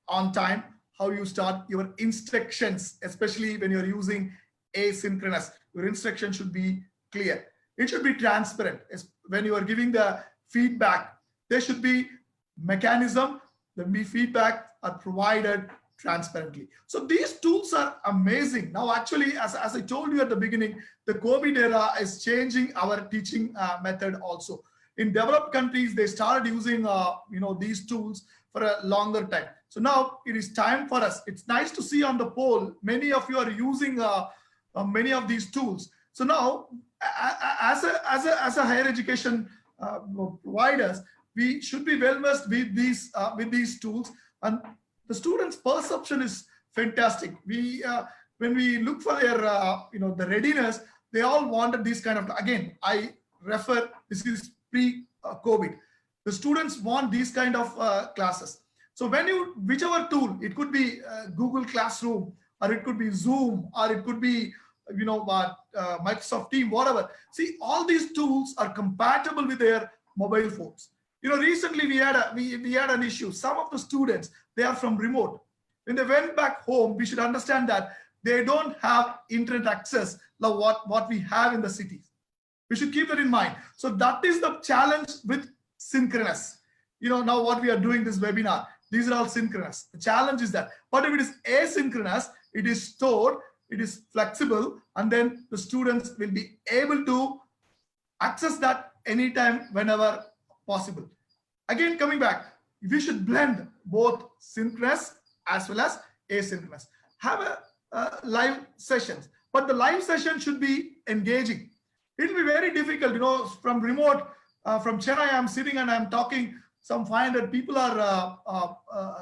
on time, how you start your instructions, especially when you're using asynchronous, your instruction should be clear. It should be transparent. When you are giving the feedback, there should be mechanism, the feedback are provided transparently. So these tools are amazing. Now, actually, as I told you at the beginning, the COVID era is changing our teaching method also. In developed countries, they started using these tools for a longer time. So now it is time for us. It's nice to see on the poll, many of you are using many of these tools. So now, as a higher education providers, we should be well versed with these tools, and the students' perception is fantastic. When we look for their the readiness, they all wanted this kind of. Again, I refer, this is pre-COVID. The students want these kind of classes. So when whichever tool, it could be Google Classroom, or it could be Zoom, or it could be Microsoft Teams, whatever. See, all these tools are compatible with their mobile phones. Recently we had an issue. Some of the students, they are from remote. When they went back home, we should understand that they don't have internet access like what we have in the cities. We should keep that in mind. So that is the challenge with synchronous. Now what we are doing this webinar, these are all synchronous. The challenge is that, but if it is asynchronous, it is stored, it is flexible, and then the students will be able to access that anytime, whenever possible. Again, coming back, we should blend both synchronous as well as asynchronous. Have a live sessions, but the live session should be engaging. It will be very difficult, from remote, from Chennai, I'm sitting and I'm talking, some 500 people are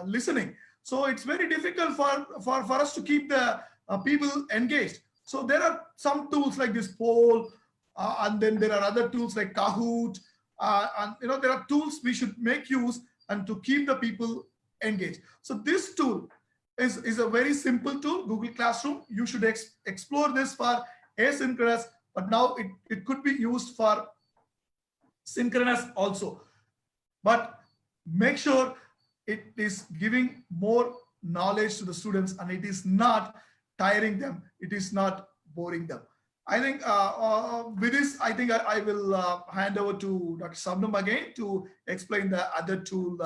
listening. So it's very difficult for us to keep the people engaged. So there are some tools like this poll, and then there are other tools like Kahoot, and there are tools we should make use and to keep the people engaged. So this tool is a very simple tool, Google Classroom. You should explore this for asynchronous, but now it could be used for synchronous also. But make sure it is giving more knowledge to the students and it is not tiring them, it is not boring them. I think with this, I think I will hand over to Dr. Shabnam again to explain the other tool.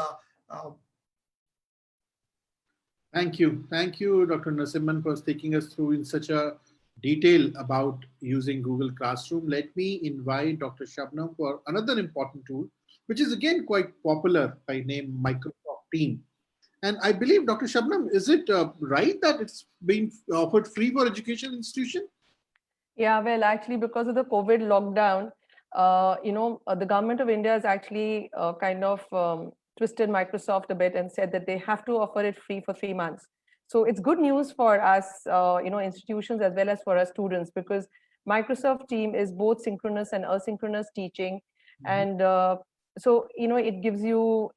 Thank you, Dr. Narasimhan, for taking us through in such a detail about using Google Classroom, let me invite Dr. Shabnam for another important tool, which is again quite popular by name Microsoft Team. And I believe, Dr. Shabnam, is it right that it's being offered free for education institution? Yeah, well, actually, because of the COVID lockdown, the government of India has actually kind of twisted Microsoft a bit and said that they have to offer it free for 3 months. So it's good news for us, institutions as well as for our students, because Microsoft Team is both synchronous and asynchronous teaching, Mhm. and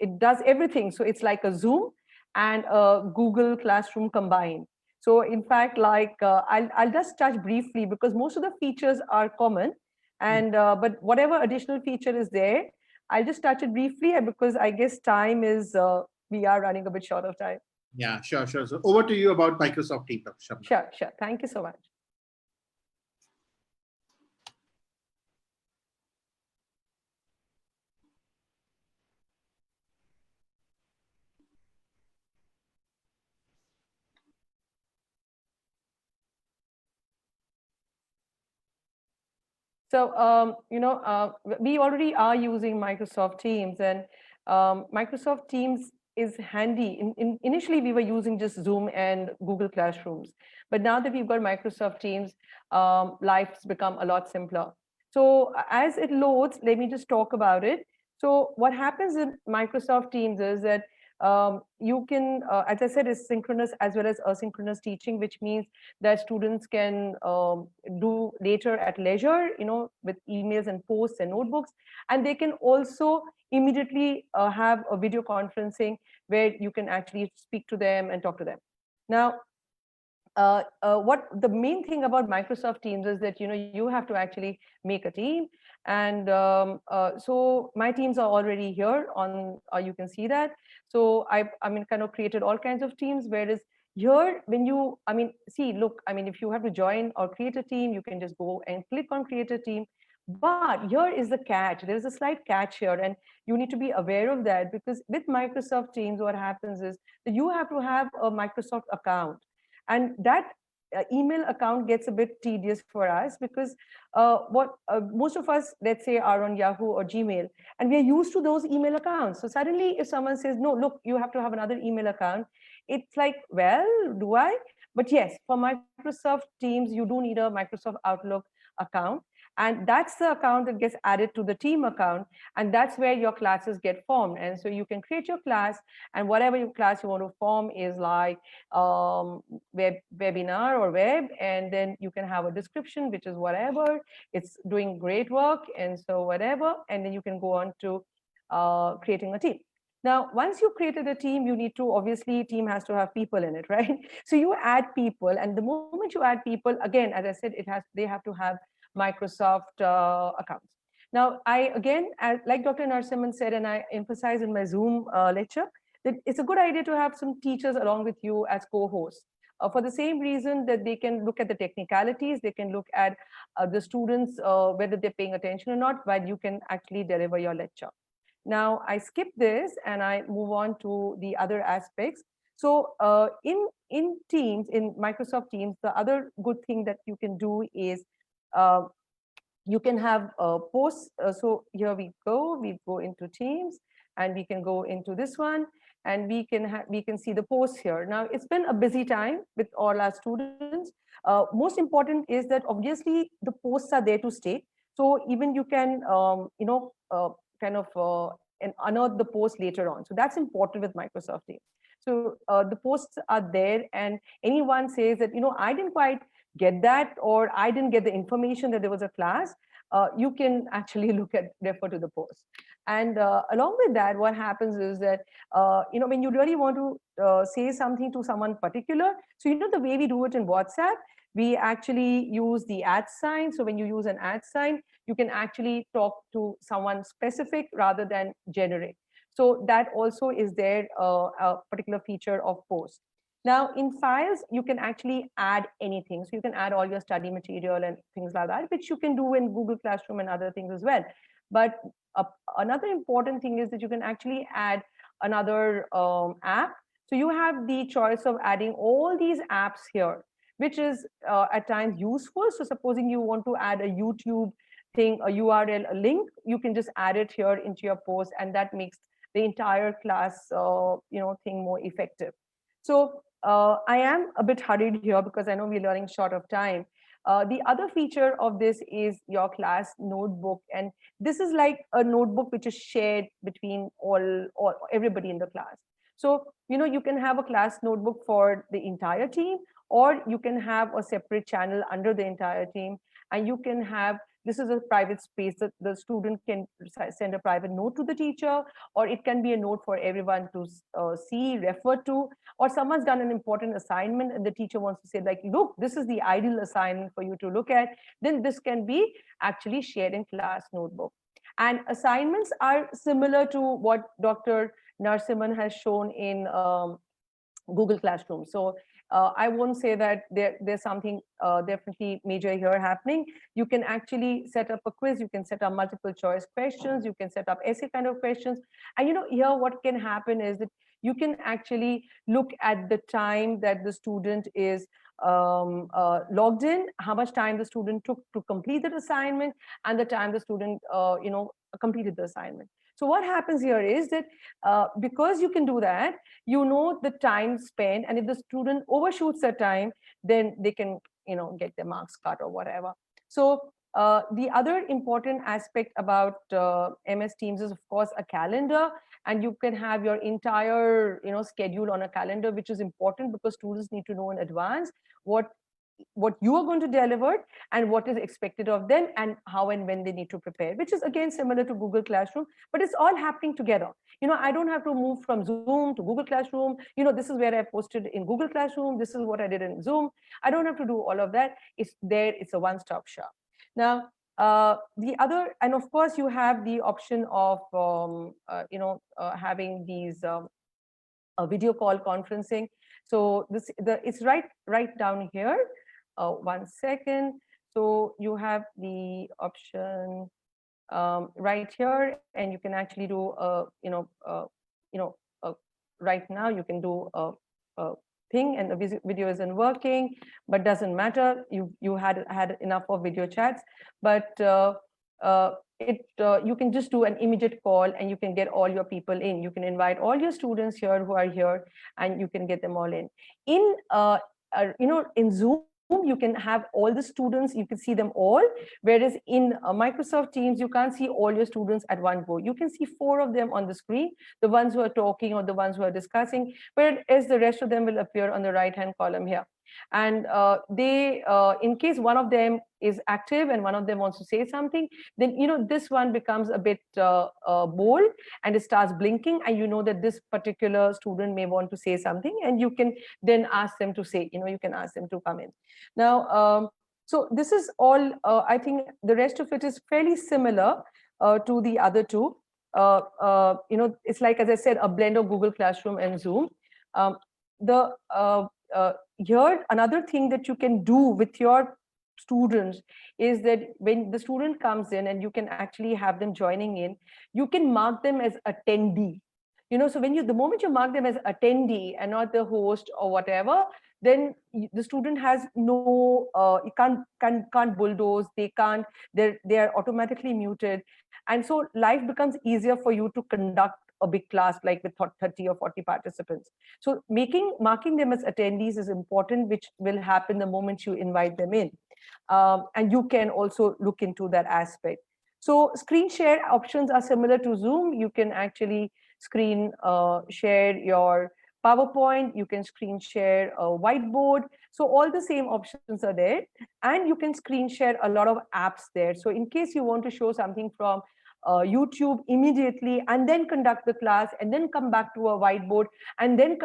it does everything. So it's like a Zoom and a Google Classroom combined. So in fact, I'll just touch briefly because most of the features are common, and but whatever additional feature is there, I'll just touch it briefly because I guess time is we are running a bit short of time. Yeah, sure, sure. So over to you about Microsoft Team, Dr. Shabnam. Sure, sure. Thank you so much. So, we already are using Microsoft Teams, and Microsoft Teams is handy. Initially, we were using just Zoom and Google Classrooms, but now that we've got Microsoft Teams, life's become a lot simpler. So, as it loads, let me just talk about it. So, what happens in Microsoft Teams is that you can, as I said, is synchronous as well as asynchronous teaching, which means that students can do later at leisure, with emails and posts and notebooks. And they can also immediately have a video conferencing where you can actually speak to them and talk to them. Now, what the main thing about Microsoft Teams is that you have to actually make a team, and so my teams are already here on. You can see that. So I kind of created all kinds of teams. Whereas here, when you, see, look, if you have to join or create a team, you can just go and click on create a team. But here is the catch. There is a slight catch here, and you need to be aware of that because with Microsoft Teams, what happens is that you have to have a Microsoft account, and that email account gets a bit tedious for us because what most of us, let's say, are on Yahoo or Gmail, and we are used to those email accounts. So suddenly if someone says, no, look, you have to have another email account, it's like, well, do I? But yes, for Microsoft Teams, you do need a Microsoft Outlook account, and that's the account that gets added to the team account, and that's where your classes get formed. And so you can create your class, and whatever your class you want to form is like webinar or web, and then you can have a description which is whatever, it's doing great work, and so whatever, and then you can go on to creating a team. Now, once you created a team, you need to, obviously, team has to have people in it, right? So you add people, and the moment you add people, again, as I said, they have to have Microsoft accounts. Now, like Dr. Narasimhan said, and I emphasize in my Zoom lecture, that it's a good idea to have some teachers along with you as co-hosts. For the same reason that they can look at the technicalities, they can look at the students, whether they're paying attention or not, while you can actually deliver your lecture. Now, I skip this and I move on to the other aspects. So in Teams, in Microsoft Teams, the other good thing that you can do is uh, you can have posts. So here we go into Teams, and we can go into this one, and we can see the posts here. Now, it's been a busy time with all our students. Most important is that obviously the posts are there to stay. So even you can kind of and unearth the post later on. So that's important with Microsoft Teams. So the posts are there, and anyone says that, I didn't quite get that, or I didn't get the information that there was a class, you can actually refer to the post. And along with that, what happens is that, when you really want to say something to someone particular, so the way we do it in WhatsApp, we actually use the @ sign. So when you use an @ sign, you can actually talk to someone specific rather than generic. So that also is there, a particular feature of post. Now, in files, you can actually add anything. So you can add all your study material and things like that, which you can do in Google Classroom and other things as well. But another important thing is that you can actually add another app. So you have the choice of adding all these apps here, which is at times useful. So supposing you want to add a YouTube thing, a URL, a link, you can just add it here into your post, and that makes the entire class thing more effective. So I am a bit hurried here because I know we're running short of time. The other feature of this is your class notebook, and this is like a notebook which is shared between all everybody in the class. So you can have a class notebook for the entire team, or you can have a separate channel under the entire team, and you can have, this is a private space that the student can send a private note to the teacher, or it can be a note for everyone to see, refer to, or someone's done an important assignment and the teacher wants to say, like, look, this is the ideal assignment for you to look at, then this can be actually shared in class notebook. And assignments are similar to what Dr. Narsimhan has shown in Google Classroom. So I won't say that there's something definitely major here happening. You can actually set up a quiz, you can set up multiple choice questions, you can set up essay kind of questions. And here what can happen is that you can actually look at the time that the student is logged in, how much time the student took to complete the assignment, and the time the student completed the assignment. So what happens here is that because you can do that, the time spent, and if the student overshoots their time, then they can get their marks cut or whatever. So the other important aspect about MS Teams is, of course, a calendar, and you can have your entire schedule on a calendar, which is important because students need to know in advance what you are going to deliver and what is expected of them, and how and when they need to prepare, which is again similar to Google Classroom, but it's all happening together. I don't have to move from Zoom to Google Classroom. This is where I posted in Google Classroom, this is what I did in Zoom. I don't have to do all of that. It's there, it's a one-stop shop. Now the other, and of course you have the option of having these video call conferencing. So it's right down here. One second. So you have the option right here, and you can actually do right now you can do a thing, and the video isn't working, but doesn't matter. You had enough of video chats, but you can just do an immediate call, and you can get all your people in. You can invite all your students here who are here, and you can get them all in. In Zoom, you can have all the students, you can see them all, whereas in Microsoft Teams, you can't see all your students at one go. You can see 4 of them on the screen, the ones who are talking or the ones who are discussing, whereas the rest of them will appear on the right-hand column here. And in case one of them is active and one of them wants to say something, then this one becomes a bit bold, and it starts blinking, and that this particular student may want to say something, and you can then ask them to say, you can ask them to come in. Now so this is all, I think the rest of it is fairly similar to the other two. It's like, as I said, a blend of Google Classroom and Zoom. Here, another thing that you can do with your students is that when the student comes in, and you can actually have them joining in, you can mark them as attendee. So the moment you mark them as attendee and not the host or whatever, then the student has no, you can't bulldoze, they are automatically muted. And so life becomes easier for you to conduct a big class like with 30 or 40 participants. So marking them as attendees is important, which will happen the moment you invite them in. And you can also look into that aspect. So screen share options are similar to Zoom. You can actually screen share your PowerPoint, you can screen share a whiteboard. So all the same options are there, and you can screen share a lot of apps there. So in case you want to show something from YouTube immediately, and then conduct the class, and then come back to a whiteboard, and then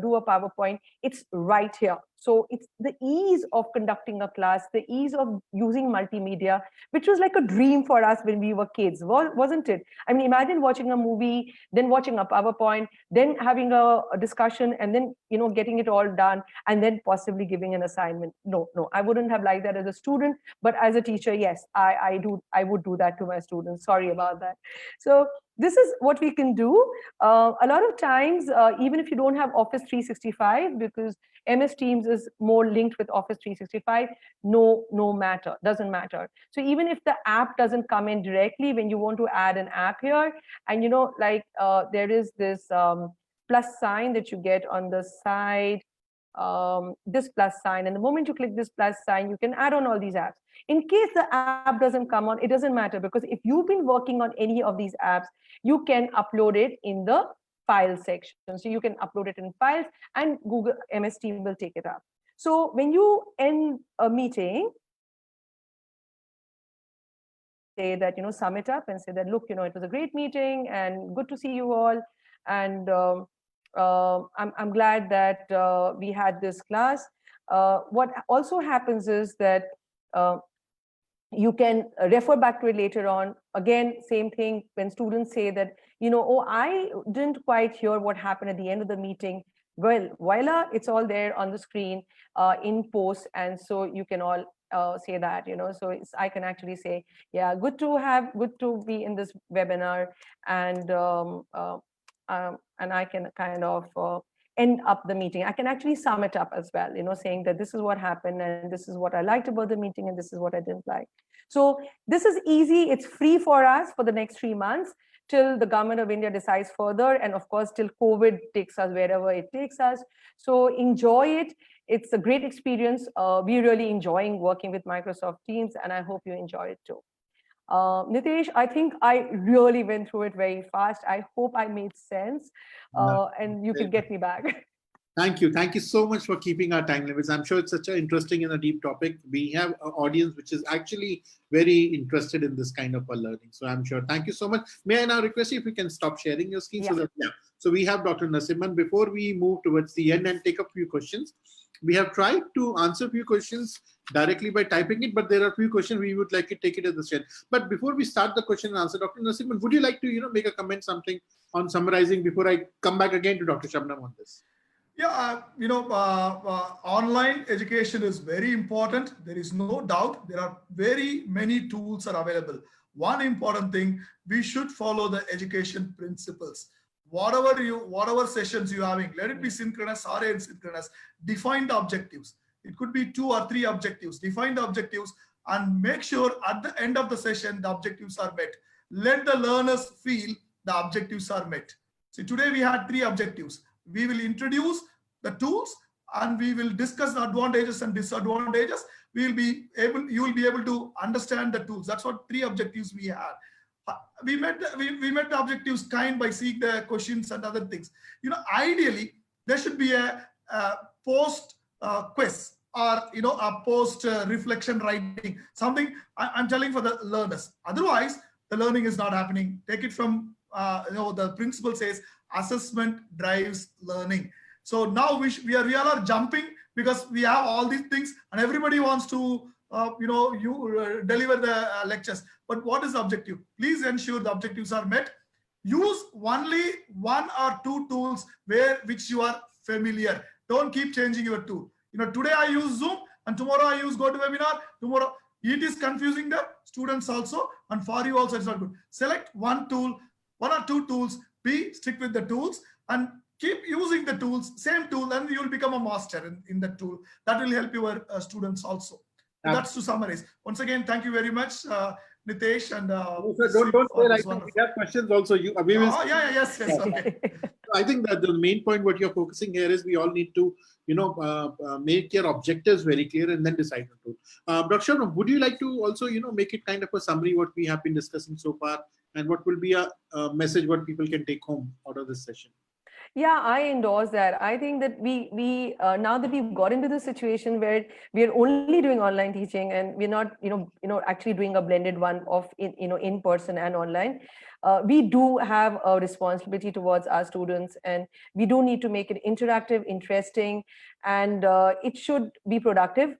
do a PowerPoint, it's right here. So it's the ease of conducting a class, the ease of using multimedia, which was like a dream for us when we were kids, wasn't it? I mean, imagine watching a movie, then watching a PowerPoint, then having a discussion, and then getting it all done, and then possibly giving an assignment. No, I wouldn't have liked that as a student, but as a teacher, yes, I would do that to my students. Sorry about that. So this is what we can do. A lot of times, even if you don't have Office 365, because MS Teams is more linked with Office 365, no matter, doesn't matter. So even if the app doesn't come in directly, when you want to add an app here, and like there is this plus sign that you get on the side, this plus sign, and the moment you click this plus sign, you can add on all these apps. In case the app doesn't come on, it doesn't matter, because if you've been working on any of these apps, you can upload it in the file section. So you can upload it in files, and Google MS Team will take it up. So when you end a meeting, say that, sum it up and say that, look, it was a great meeting and good to see you all. And I'm glad that we had this class. What also happens is that you can refer back to it later on. Again, same thing when students say that, oh, I didn't quite hear what happened at the end of the meeting. Well, voila, it's all there on the screen in post. And so you can all say that, so I can actually say, yeah, good to be in this webinar. And I can kind of end up the meeting. I can actually sum it up as well, saying that this is what happened and this is what I liked about the meeting and this is what I didn't like. So this is easy. It's free for us for the next 3 months till the government of India decides further. And of course, till COVID takes us wherever it takes us. So enjoy it. It's a great experience. We're really enjoying working with Microsoft Teams, and I hope you enjoy it too. Nitesh, I think I really went through it very fast. I hope I made sense, and you can get me back. Thank you. Thank you so much for keeping our time limits. I'm sure it's such an interesting and a deep topic. We have an audience which is actually very interested in this kind of a learning. So I'm sure. Thank you so much. May I now request you if you can stop sharing your screen? Yeah. So we have Dr. Narasimhan. Before we move towards the end and take a few questions, we have tried to answer a few questions directly by typing it, but there are a few questions we would like to take it as a share. But before we start the question and answer, Dr. Narasimhan, would you like to make a comment, something on summarizing before I come back again to Dr. Shabnam on this? Yeah, online education is very important. There is no doubt. There are very many tools are available. One important thing, we should follow the education principles. Whatever sessions you're having, let it be synchronous or asynchronous, define the objectives. It could be 2 or 3 objectives. Define the objectives and make sure at the end of the session, the objectives are met. Let the learners feel the objectives are met. See, today we had 3 objectives. We will introduce the tools and we will discuss the advantages and disadvantages. You will be able to understand the tools. That's what 3 objectives we had. We met the objectives kind by seeing the questions and other things. Ideally there should be a post quiz or a post reflection writing, something I'm telling for the learners. Otherwise the learning is not happening. Take it from the principle says assessment drives learning. So now we all are jumping because we have all these things and everybody wants to deliver the lectures. But what is the objective? Please ensure the objectives are met. Use only 1 or 2 tools which you are familiar. Don't keep changing your tool. Today I use Zoom and tomorrow I use GoToWebinar. Tomorrow it is confusing the students also, and for you also it's not good. Select 1 tool, 1 or 2 tools. Be strict with the tools and keep using the tools, same tool, and you will become a master in the tool. That will help your students also. That's to summarize. Once again, thank you very much, Nitesh. And don't say right now. We have questions also. We will. Yes. Okay. I think that the main point what you're focusing here is we all need to, make your objectives very clear and then decide on tool. Dr. Shabnam, would you like to also, make it kind of a summary what we have been discussing so far, and what will be a message what people can take home out of this session? Yeah, I endorse that. I think that we now that we've got into the situation where we are only doing online teaching and we're not, actually doing a blended one of in person and online, we do have a responsibility towards our students, and we do need to make it interactive, interesting, and it should be productive.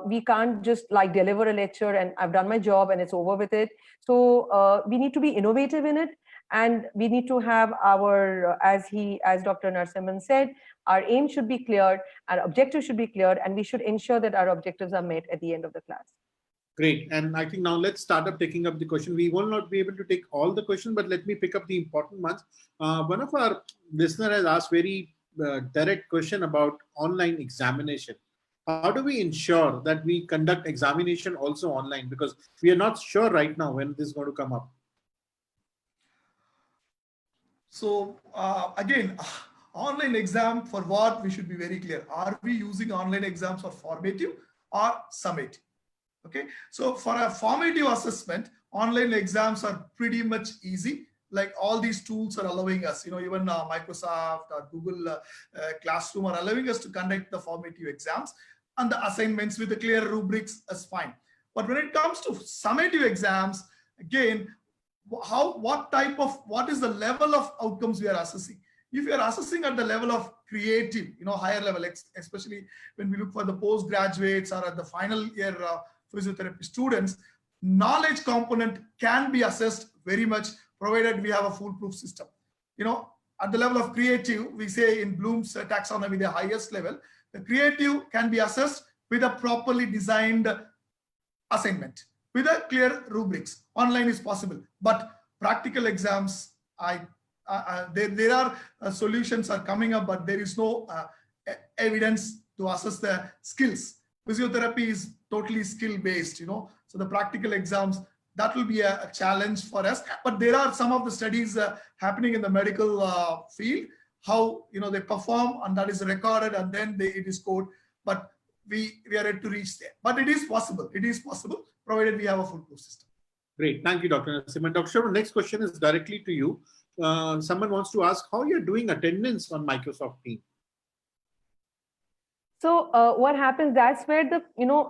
We can't just like deliver a lecture and I've done my job and it's over with it. So we need to be innovative in it. And we need to have our, as Dr. Narasimhan said, our aim should be clear, our objectives should be clear, and we should ensure that our objectives are met at the end of the class. Great. And I think now let's start up taking up the question. We will not be able to take all the questions, but let me pick up the important ones. One of our listener has asked very direct question about online examination. How do we ensure that we conduct examination also online? Because we are not sure right now when this is going to come up. So again, online exam for what, we should be very clear. Are we using online exams for formative or summative? Okay, so for a formative assessment, online exams are pretty much easy. Like all these tools are allowing us, even Microsoft or Google Classroom are allowing us to conduct the formative exams, and the assignments with the clear rubrics is fine. But when it comes to summative exams, again, what is the level of outcomes we are assessing? If you are assessing at the level of creative, higher level, especially when we look for the postgraduates or at the final year physiotherapy students, knowledge component can be assessed very much, provided we have a foolproof system. At the level of creative, we say in Bloom's taxonomy, the highest level, the creative can be assessed with a properly designed assignment with a clear rubrics. Online is possible, but practical exams, there are solutions are coming up, but there is no evidence to assess the skills. Physiotherapy is totally skill based, so the practical exams, that will be a challenge for us. But there are some of the studies happening in the medical field, how they perform, and that is recorded, and then it is scored. But we are ready to reach there. But it is possible. It is possible, provided we have a foolproof system. Great. Thank you, Dr. Narasimhan. Dr. Sharma, next question is directly to you. Someone wants to ask how you're doing attendance on Microsoft Teams. So what happens, that's where the,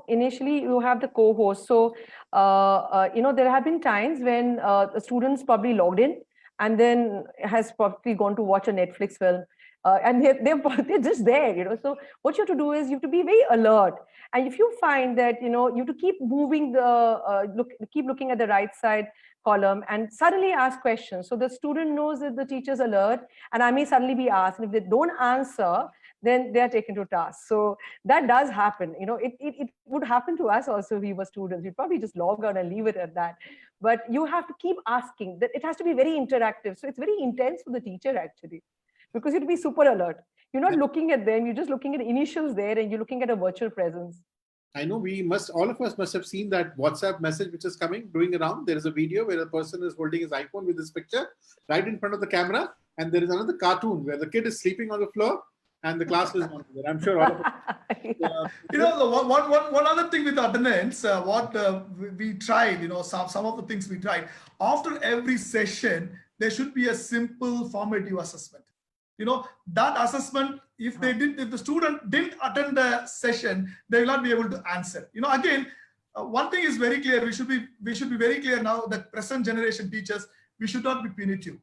initially you have the co-host. So, there have been times when the students probably logged in and then has probably gone to watch a Netflix film. And they're just there, So what you have to do is you have to be very alert. And if you find that, you have to keep moving keep looking at the right side column and suddenly ask questions. So the student knows that the teacher's alert, and I may suddenly be asked. And if they don't answer, then they are taken to task. So that does happen. It would happen to us also if we were students. We'd probably just log on and leave it at that. But you have to keep asking. That it has to be very interactive. So it's very intense for the teacher actually, because you have to be super alert. You're not looking at them. You're just looking at initials there, and you're looking at a virtual presence. I know all of us must have seen that WhatsApp message which is doing around. There is a video where a person is holding his iPhone with his picture right in front of the camera. And there is another cartoon where the kid is sleeping on the floor and the class is on there. I'm sure all of us. One other thing with attendance, we tried, some of the things we tried. After every session, there should be a simple formative assessment. That assessment, if the student didn't attend the session, they will not be able to answer. Again, one thing is very clear. We should be very clear now that present generation teachers, we should not be punitive.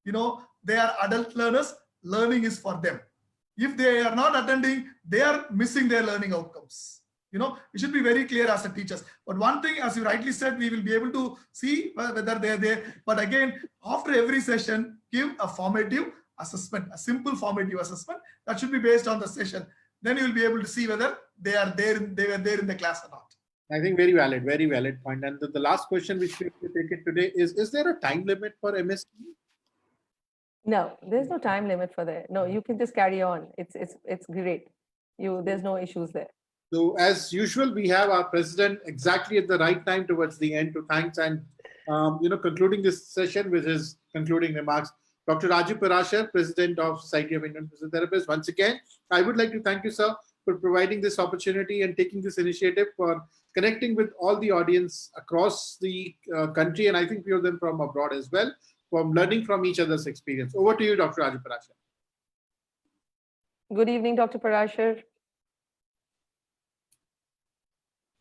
They are adult learners. Learning is for them. If they are not attending, they are missing their learning outcomes. We should be very clear as a teachers. But one thing, as you rightly said, we will be able to see whether they are there. But again, after every session, give a formative assessment, a simple formative assessment that should be based on the session. Then you will be able to see whether they were there in the class or not. I think very valid point. And the last question which we have to take it today is there a time limit for MSc? No, there's no time limit for that. No, you can just carry on. It's great. There's no issues there. So as usual, we have our president exactly at the right time towards the end to thanks and concluding this session with his concluding remarks. Dr. Raju Parashar, President of Society of Indian Physiotherapists. Once again, I would like to thank you, sir, for providing this opportunity and taking this initiative for connecting with all the audience across the country, and I think few of them from abroad as well, from learning from each other's experience. Over to you, Dr. Raju Parashar. Good evening, Dr. Parashar.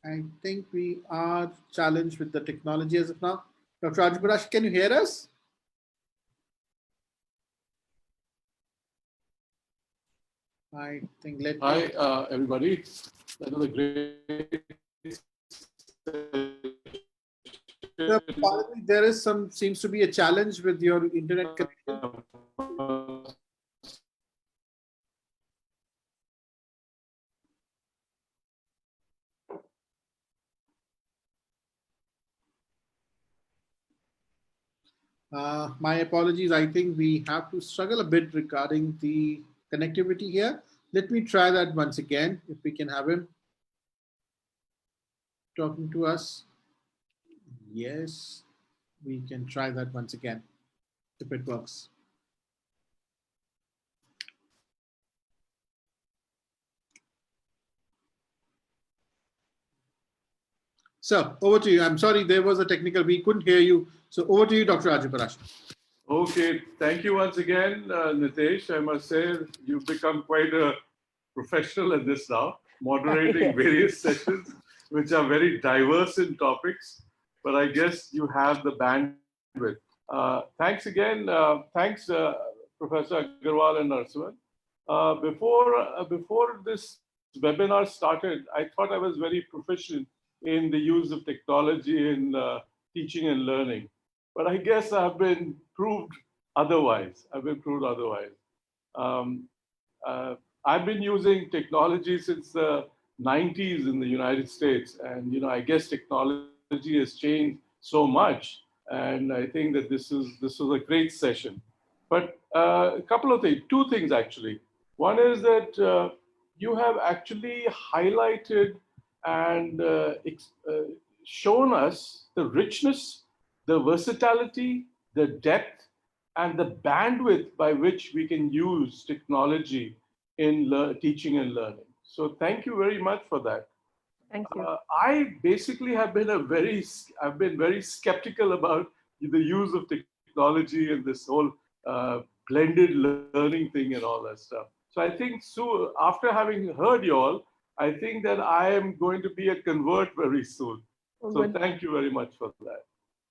I think we are challenged with the technology as of now. Dr. Raju Parashar, can you hear us? I think Hi, everybody. Another great. There seems to be a challenge with your internet connection. My apologies. I think we have to struggle a bit regarding the connectivity here. Let me try that once again, if we can have him talking to us. Yes, we can try that once again, if it works. So over to you. I'm sorry, there was a technical, we couldn't hear you. So over to you, Dr. Ajiparash. Okay, thank you once again, Nitesh. I must say you've become quite a professional at this now, moderating Yes. various sessions, which are very diverse in topics. But I guess you have the bandwidth. Thanks again. Thanks, Professor Agarwal and Narasimhan. Before this webinar started, I thought I was very proficient in the use of technology in teaching and learning. But I guess I've been proved otherwise. Um, I've been using technology since the 90s in the United States. And, I guess technology has changed so much. And I think that this was a great session. But a couple of things, two things actually. One is that you have actually highlighted and shown us the richness, the versatility, the depth, and the bandwidth by which we can use technology in teaching and learning. So thank you very much for that. Thank you. I basically I've been very skeptical about the use of technology and this whole blended learning thing and all that stuff. So I think after having heard you all, I think that I am going to be a convert very soon. Oh, So good. thank you very much for that.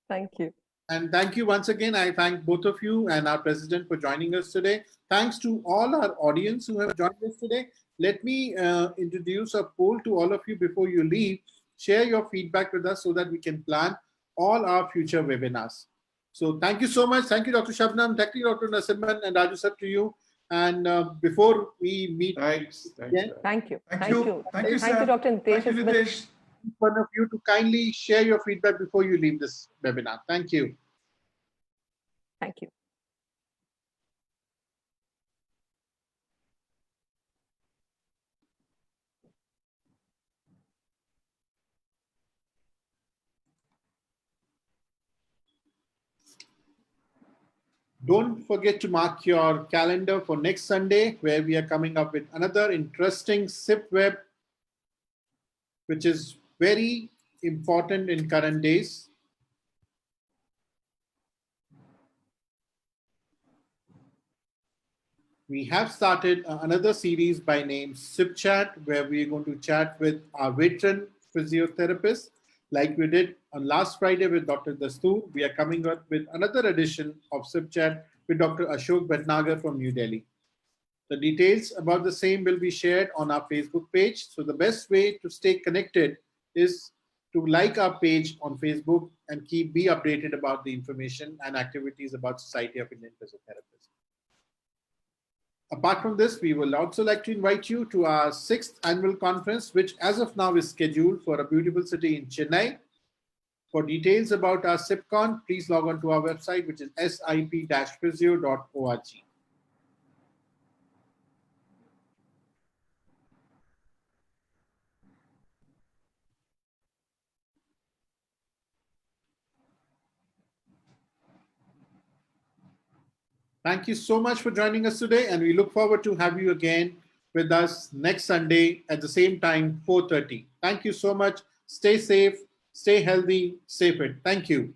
Thank you. And thank you once again. I thank both of you and our president for joining us today. Thanks to all our audience who have joined us today. Let me introduce a poll to all of you before you leave. Share your feedback with us so that we can plan all our future webinars. So thank you so much. Thank you, Dr. Shabnam. Thank you, Dr. Narasimhan, and Raju sir, to you. And before we meet, Thanks. again, Thank you. Thank you. Thank you, Thank sir. you, Dr. Nitesh. Thank you, It's been- Nitesh. one of you to kindly share your feedback before you leave this webinar. Thank you. Thank you. Don't forget to mark your calendar for next Sunday, where we are coming up with another interesting SIP web, which is very important in current days. We have started another series by name SIP Chat, where we are going to chat with our veteran physiotherapists. Like we did on last Friday with Dr. Dastoor, we are coming up with another edition of SIP Chat with Dr. Ashok Bhatnagar from New Delhi. The details about the same will be shared on our Facebook page. So the best way to stay connected is to like our page on Facebook and be updated about the information and activities about Society of Indian Physiotherapists. Apart from this, we will also like to invite you to our 6th annual conference, which as of now is scheduled for a beautiful city in Chennai. For details about our SIPCon, please log on to our website, which is sip-physio.org. Thank you so much for joining us today, and we look forward to have you again with us next Sunday at the same time, 4:30. Thank you so much. Stay safe, stay healthy, stay fit. Thank you.